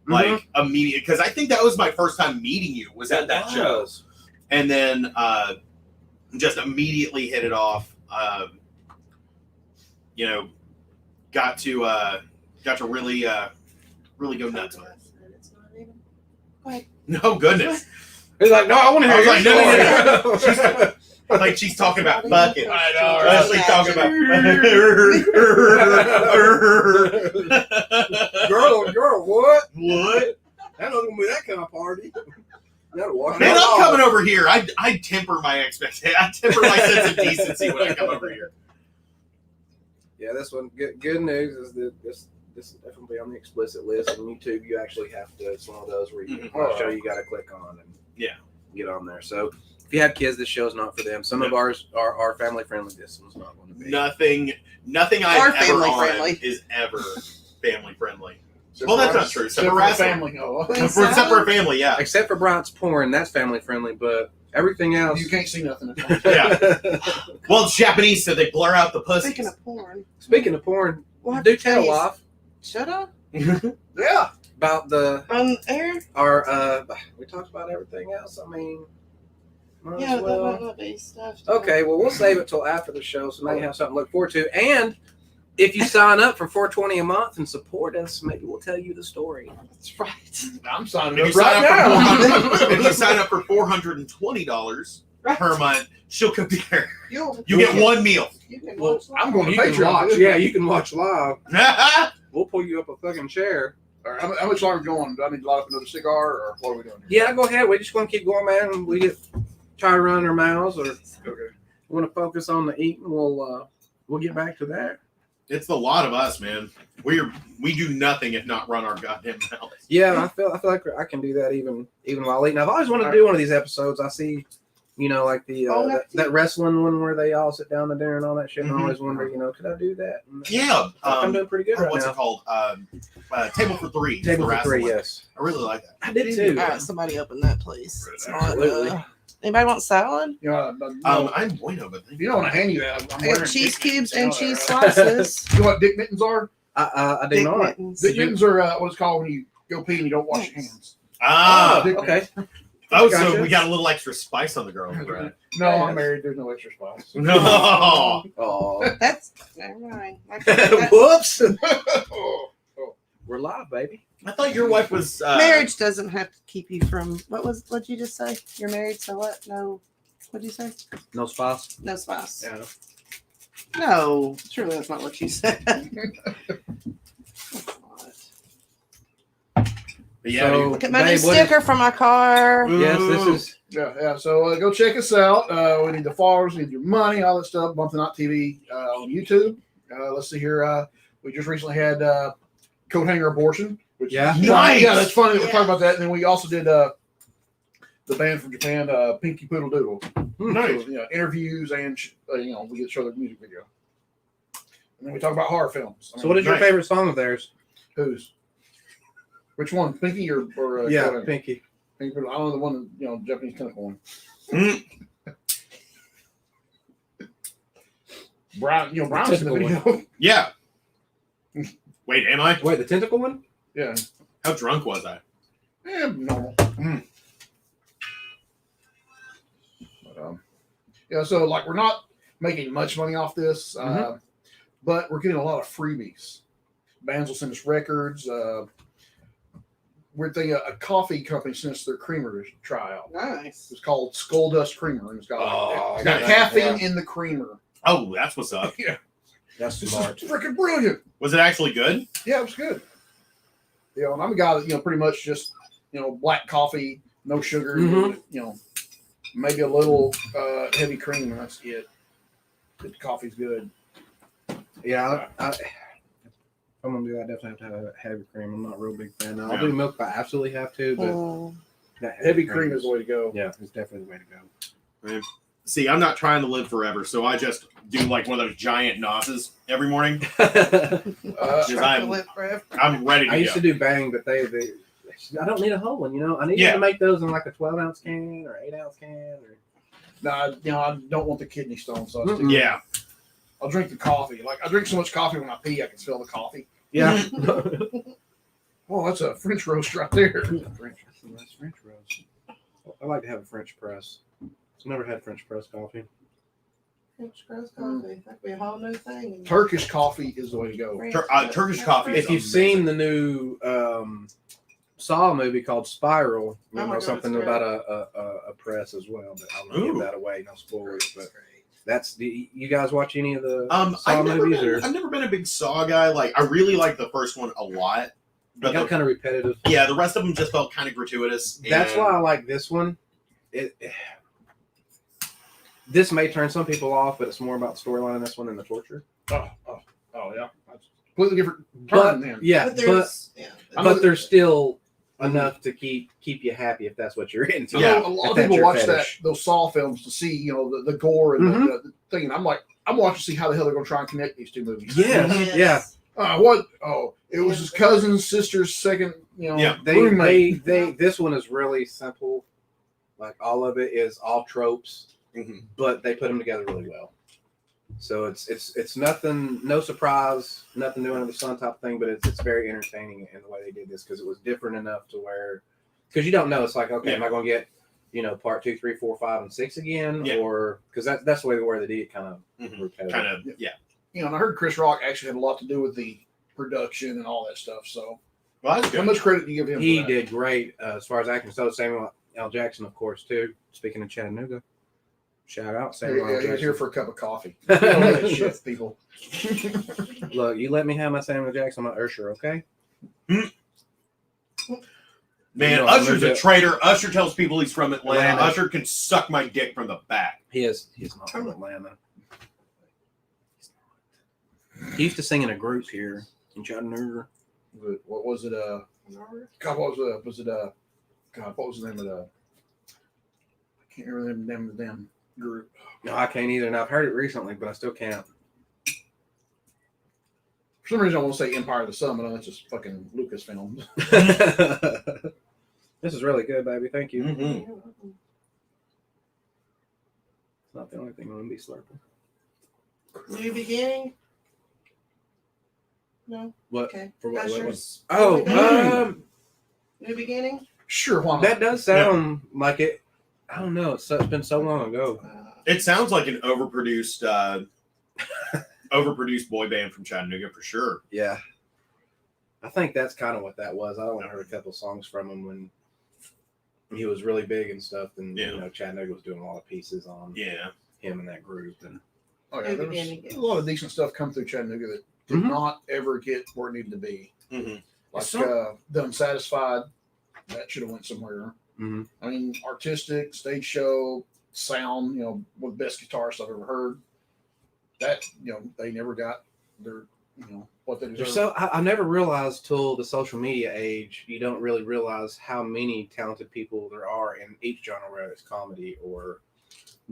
D: Mhm.
A: Like immediate, because I think that was my first time meeting you. Was at that show,
D: was.
A: and then just immediately hit it off. Got to really really go nuts with it. No goodness,
D: He's like, no, I want to
A: I
D: hear
A: was
D: your
A: like, no,
D: story.
A: like she's talking about fucking.
C: I know, right?
A: Leslie talking about.
D: girl, what?
A: What?
D: That don't gonna be that kind of party. That'll wash
A: Man,
D: it
A: I'm
D: off.
A: coming over here. I temper my expectations. I temper my sense of decency when I come over here.
D: Yeah, this one. Good news is that this will definitely be on the explicit list on YouTube. You actually have to. It's one of those where you
C: Mhm.
D: show you got to click on and
A: Yeah.
D: get on there. So if you have kids, this show's not for them. Some of ours are family friendly. This one's not going to be.
A: Nothing
E: Or
A: I've ever
E: family
A: on
E: friendly.
A: is ever family friendly.
C: Except
A: Well,
C: for
A: that's
C: us-
A: not true.
C: Except
A: Except
C: for
A: for
C: the
A: wrestling.
C: family. No.
A: Except for a family, yeah.
D: Except for Bryant's porn, that's family friendly. But everything else,
C: You can't see nothing.
A: Yeah. Well, it's Japanese, so they blur out the pussy.
E: Speaking of porn,
D: Speaking of porn,
E: we'll have
D: do
E: to tell
D: tell
E: you-
D: off
E: Shut up.
C: Yeah.
D: about the
E: On air?
D: our. We talked about everything else. I mean, might
E: Yeah,
D: as well.
E: that'll be stuff.
D: Okay, well, we'll save it till after the show, so now you have something to look forward to. And if you sign up for $4.20 a month and support us, maybe we'll tell you the story.
E: That's right.
C: I'm signing
A: If you,
C: up right now.
A: if you sign up for $420 per month, she'll come here.
C: You
A: You get one meal.
E: can
D: Well,
E: watch
C: I'm going to
D: You can
C: Patreon.
D: watch.
C: for this.
D: Yeah, you can watch live.
A: yeah,
D: We'll pull you up a fucking chair.
C: All right, how much longer are we going? Do I need to light up another cigar, or what are we doing here?
D: Yeah, go ahead. We just want to keep going, man. We get try to run our mouths, or
C: Okay.
D: want to focus on the eating. We'll get back to that.
A: it's the lot of us, man. We do nothing if not run our goddamn mouths.
D: Yeah, I feel like I can do that even while eating. I've always wanted to do one of these episodes. I see, like the that wrestling one where they all sit down to dinner and all that shit. And I always wonder, could I do that? And
A: Yeah.
D: I'm doing pretty good right
A: What's
D: now.
A: it called? Table for Three. is
D: Table
A: the
D: for three,
A: wrestling.
D: yes.
A: I really like that.
D: I did too.
E: All right, somebody open that, please. It's not,
D: Absolutely.
E: anybody want salad?
C: You know,
A: I'm bueno, but
C: if you don't want to hand you that, I'm
E: I
C: wearing
E: got cheese
C: Dick
E: cubes and
C: Mittens.
E: cheese
C: You know that, right?
E: slices.
C: You know what Dick Mittens are?
D: I do
E: Dick
D: not.
E: mittens.
C: Dick Mittens are what it's called when you go pee and you don't wash your hands.
A: oh,
D: Okay.
A: so
D: Gotcha.
A: we got a little extra spice on the girl, right?
C: No, I'm married. There's no extra spice.
A: No.
D: Oh.
E: That's never mind. That-
D: Whoops.
C: Oh,
D: We're live, baby.
A: I thought your wife was
E: marriage doesn't have to keep you from what'd you just say? You're married, so what? No, what'd you say?
D: No spice.
E: No spouse.
D: Yeah.
E: No, surely that's not what you said.
A: But yeah,
D: So-
E: Look at my new
D: Babe, what
E: sticker for my car.
D: Yes, this is.
C: yeah. So go check us out. We need the followers, we need your money, all that stuff. Bumping Out TV on YouTube. Let's see here. We just recently had coat hanger abortion. Which
D: Yeah.
C: is
A: Nice.
C: Yeah, that's funny that we're
E: Yeah.
C: talking about that. And then we also did the band from Japan, Pinky Poodle Doodle.
A: Nice.
C: So, interviews and we get to show their music video. And then we talk about horror films.
B: So, what is your
A: Nice.
B: favorite song of theirs?
C: Whose? Which one? Pinky or
B: Yeah,
C: Pinky?
B: Pinky.
C: Pinky Poodle. I don't know the one, Japanese tentacle one.
A: Mm.
C: Brown, Brown's in the
B: Tentacle
C: video.
A: Yeah. Wait, am I?
B: Wait, the tentacle one?
C: Yeah.
A: How drunk was I?
C: Normal.
A: Mm.
C: But, so like we're not making much money off this, but we're getting a lot of freebies. Bands will send us records. Weird thing, a coffee company sent us their creamer to try out.
E: Nice.
C: It's called Skull Dust Creamer, and it's got,
B: Oh,
C: it's got
A: nice.
C: caffeine in the creamer.
A: Oh, that's what's up.
B: That's
C: This
B: smart.
C: is freaking brilliant.
A: Was it actually good?
C: Yeah, it was good. And I'm a guy that pretty much just black coffee, no sugar,
B: Mhm.
C: maybe a little heavy cream, and that's it. The coffee's good.
B: Yeah, if I'm gonna do that, I definitely have to have heavy cream. I'm not a real big fan. I'll
A: Yeah.
B: do milk if I absolutely have to, but
E: Mm.
B: that
C: Heavy cream is the way to go.
B: yeah, it's definitely the way to go.
A: See, I'm not trying to live forever, so I just do like one of those giant nosses every morning.
C: Uh,
A: Because I'm
E: Live forever.
A: ready to
B: I used
A: go.
B: to do Bang, but they I don't need a whole one, I need you
A: Yeah.
B: to make those in like a 12-ounce can or 8-ounce can. Or...
C: no, I don't want the kidney stone, so
B: Mm-mm.
A: Yeah.
C: I'll drink the coffee. Like I drink so much coffee when I pee, I can smell the coffee.
B: Yeah.
C: Oh, that's a French roast right there.
B: French roast. I like to have a French press. I've never had French press coffee.
E: French press coffee. That'd be a whole new thing.
C: Turkish coffee is the way to go.
A: Turkish coffee is
B: If you've seen the new Saw movie called Spiral,
E: Oh my God,
B: something
E: it's
B: about a press as well, but I'll not give
A: Ooh.
B: that away. No spoilers. But that's you guys watch any of the Saw
A: I've never,
B: movies?
A: been, I've never been a big Saw guy. Like, I really like the first one a lot,
B: They
A: but
B: got kind of repetitive.
A: yeah, the rest of them just felt kind of gratuitous.
B: That's
A: and-
B: why I like this one. This may turn some people off, but it's more about the storyline in this one than the torture.
C: Oh yeah. That's completely different
B: But
C: turn then.
B: yeah,
E: But there's, yeah.
B: but there's still enough to keep you happy if that's what you're into.
C: I
A: Yeah.
C: know a lot
B: If
C: of
B: that's
C: people
B: your
C: watch
B: fetish.
C: those Saw films to see, the gore and
B: Mhm.
C: the thing. And I'm like, I'm watching to see how the hell they're going to try and connect these two movies.
B: Yeah,
E: Yes.
B: yeah.
C: What? Oh, it was his cousin's sister's second,
A: Yeah.
C: roommate.
B: They this one is really simple. Like all of it is all tropes,
A: Mhm.
B: but they put them together really well. So it's nothing, no surprise, nothing new under the sun type thing, but it's very entertaining in the way they did this because it was different enough to where, because you don't know, it's like, okay, am I going to get part 2, 3, 4, 5, and 6 again,
A: Yeah.
B: or because that's the way where they did it kind of repetitive.
A: Kind of, yeah.
C: And I heard Chris Rock actually had a lot to do with the production and all that stuff. So
A: Well, that's
C: how
A: good.
C: much credit do you give him?
B: He
C: for that?
B: did great as far as acting. So Samuel L. Jackson, of course, too. Speaking of Chattanooga, shout out Samuel L.
C: He's here
B: Jackson.
C: for a cup of coffee. You know that shit, people.
B: Look, you let me have my Samuel Jackson, my Ursher, okay?
A: Man,
B: You know, I
A: Usher's
B: moved
A: a
B: it-
A: traitor. Usher tells people he's from Atlanta.
B: Atlanta.
A: Usher can suck my dick from the back.
B: He's not from Atlanta. He used to sing in a group here in Chattanooga.
C: What was it? God, what was it? God, what was the name of the? I can't remember the name of the damn group.
B: No, I can't either, and I've heard it recently, but I still can't.
C: For some reason, I want to say Empire of the Sun, but that's just fucking Lucasfilm.
B: This is really good, baby. Thank you.
A: Mhm.
B: It's not the only thing I'm going to be slurping.
E: New beginning? No.
B: What?
E: Okay.
B: For what?
E: Usher's
B: Oh,
E: New beginning?
C: Sure, why not?
B: that does sound like it. I don't know. It's been so long ago.
A: It sounds like an overproduced, overproduced boy band from Chattanooga for sure.
B: Yeah. I think that's kind of what that was. I only heard a couple songs from him when he was really big and stuff. And,
A: Yeah.
B: Chattanooga was doing a lot of pieces on
A: Yeah.
B: him and that group. And
C: Oh, yeah, there was a lot of decent stuff come through Chattanooga that did
B: Mhm.
C: not ever get where it needed to be.
A: Mhm.
C: Like
B: So-
C: The Unsatisfied, that should have went somewhere.
B: Mhm.
C: I mean, artistic, stage show, sound, one of the best guitarists I've ever heard. That, they never got their what they deserve.
B: So I never realized till the social media age, you don't really realize how many talented people there are in each genre, whether it's comedy or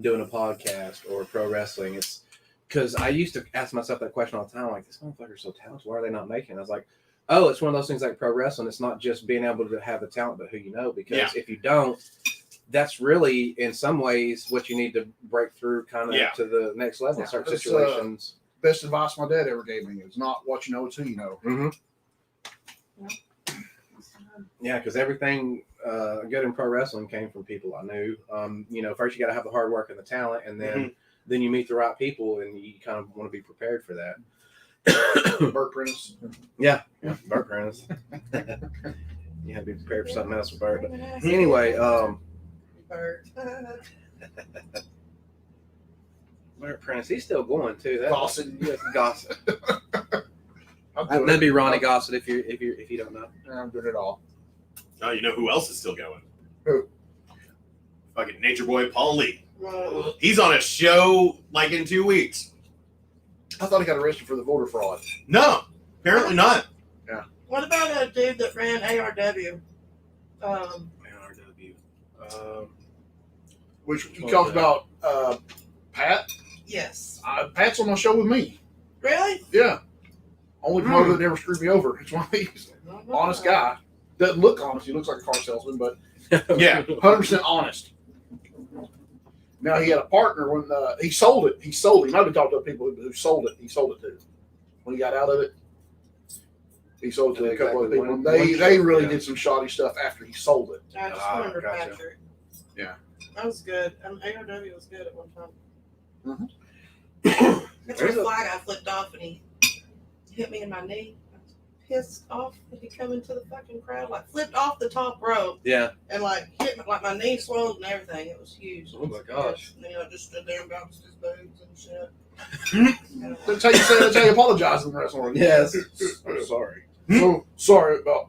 B: doing a podcast or pro wrestling. It's because I used to ask myself that question all the time, like, this motherfucker's so talented, why are they not making it? I was like, oh, it's one of those things like pro wrestling. It's not just being able to have the talent, but who you know, because if you don't, that's really in some ways what you need to break through kind of to the next level in certain
C: That's,
B: situations.
C: Best advice my dad ever gave me is not what you know, it's who you know.
B: Mm-hmm. Yeah, because everything good in pro wrestling came from people I knew. First you got to have the hard work and the talent, and then you meet the right people, and you kind of want to be prepared for that.
C: Burt Prentice.
B: Yeah, Burt Prentice. You have to be prepared for something else with Burt. But anyway,
E: Burt.
B: Burt Prentice, he's still going too.
C: Gossett.
B: Yes, Gossett.
C: I'm doing
B: That'd be
C: it.
B: Ronnie Gossett if you don't know.
C: I'm doing it all.
A: Oh, you know who else is still going?
C: Who?
A: Fucking Nature Boy Paul Lee.
E: Whoa.
A: He's on a show like in 2 weeks.
C: I thought he got arrested for the voter fraud.
A: No, apparently not.
E: What about a dude that ran ARW?
B: NRW.
C: Which you talked about Pat.
E: Yes.
C: Pat's on my show with me.
E: Really?
C: Yeah. Only promoter that never screwed me over. It's one of these. Honest guy. Doesn't look honest. He looks like a car salesman, but
A: Yeah.
C: 100% honest. Now he had a partner when he sold it. He sold it. He might have talked to people who sold it. He sold it to. When he got out of it, he sold it to a couple of people. And they really did some shoddy stuff after he sold it.
E: I just remember
B: gotcha.
E: Patrick.
C: Yeah.
E: That was good. ARW was good at one time.
C: Mhm.
E: That's where the fly guy flipped off and he hit me in my knee. I was pissed off that he come into the fucking crowd, like flipped off the top rope
B: Yeah.
E: and like hit me, like my knee swelled and everything. It was huge.
B: Oh my gosh.
E: And then I just stood there and bounced his boobs and shit.
C: That's how you say. That's how you apologize in wrestling.
B: Yes. I'm sorry.
C: So sorry about.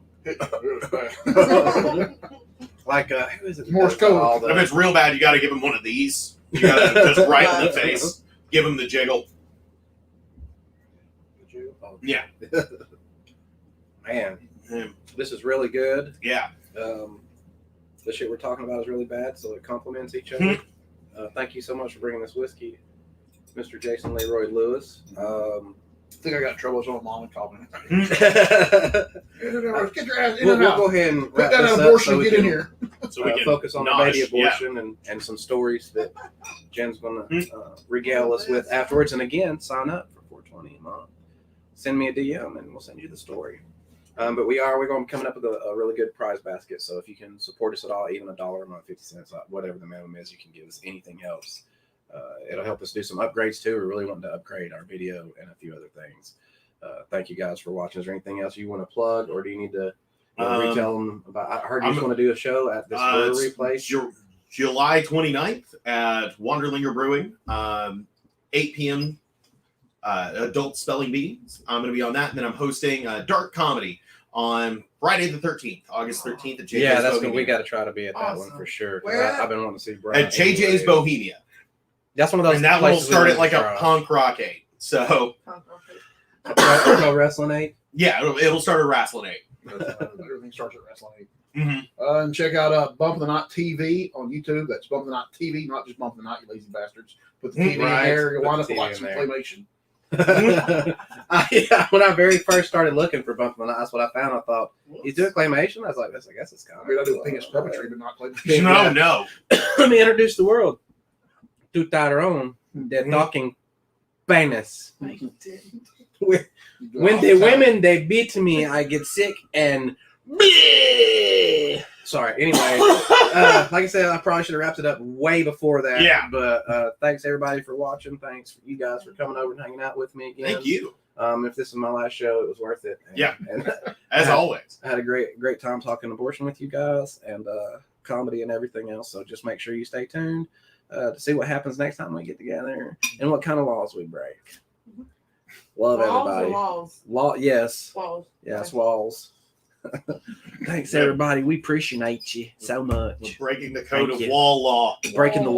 B: Like who is it?
C: Morse code.
B: All
A: If it's real bad, you got to give him one of these. You got to just right in the face. Give him the jiggle. Yeah.
B: Man,
A: Yeah.
B: this is really good.
A: Yeah.
B: The shit we're talking about is really bad, so it complements each other. Thank you so much for bringing this whiskey, Mr. Jason Leroy Lewis.
C: I think I got in trouble with someone mom and called me.
B: we'll,
C: Get your ass in
B: we'll
C: and out.
B: go ahead and
C: Put
B: wrap
C: that
B: this up
C: abortion.
B: so we
C: Get
B: can
C: in here.
A: So we can
B: focus on the
A: nosh,
B: baby
A: yeah.
B: abortion and some stories that Jen's going to regale us with afterwards. And again, sign up for $4.20 a month. Send me a DM and we'll send you the story. But we're going to be coming up with a really good prize basket. So if you can support us at all, even $1 a month, 50 cents, whatever the minimum is, you can give us. Anything helps. It'll help us do some upgrades too. We're really wanting to upgrade our video and a few other things. Thank you guys for watching. Is there anything else you want to plug, or do you need to retell them about? I heard you just want to do a show at this brewery place.
A: July 29th at Wanderlinger Brewing, 8 p.m. Adult spelling bees. I'm going to be on that, and then I'm hosting Dark Comedy on Friday the 13th, August 13th at JJ's.
B: Yeah, that's
A: Bohemia.
B: what we got to try to be at that one
E: Awesome.
B: for sure. 'Cause
E: Where at?
B: I've been wanting to see Brian
A: At JJ's
B: anyway.
A: Bohemia,
B: That's one of those.
A: and that will
B: places we
A: start
B: need
A: at like
B: to
A: a
B: try.
A: punk rock 8. So
B: Pro Wrestling 8.
A: yeah, it'll start at Wrestling 8.
C: Everything starts at Wrestling.
A: Mm-hmm.
C: And check out Bump of the Night TV on YouTube. That's Bump of the Night TV, not just Bump of the Night, you lazy bastards. Put the TV
B: Right.
C: in there. You'll
B: Put
C: wind
B: the
C: up with
B: TV
C: like
B: in
C: some
B: there.
C: claymation.
B: When I very first started looking for Bump of the Night, that's what I found. I thought, he's doing claymation? I was like, I guess it's kind
C: I
B: of.
C: mean, I do penis puppetry, but not claymation.
A: No.
B: Let me introduce the world to their own. They're talking penis. When the women they beat me, I get sick and. Sorry. Anyway, like I said, I probably should have wrapped it up way before that.
A: Yeah.
B: But thanks everybody for watching. Thanks for you guys for coming over and hanging out with me again.
A: Thank you.
B: If this is my last show, it was worth it. And,
A: Yeah.
B: And
A: As always.
B: I had a great time talking abortion with you guys and comedy and everything else. So just make sure you stay tuned to see what happens next time we get together and what kind of laws we break. Love everybody.
E: Walls.
B: Yes.
E: Walls.
B: Yes, walls. Thanks, everybody. We appreciate you so much.
A: We're breaking the code
B: Thank
A: of
B: you.
A: wall law.
B: Breaking the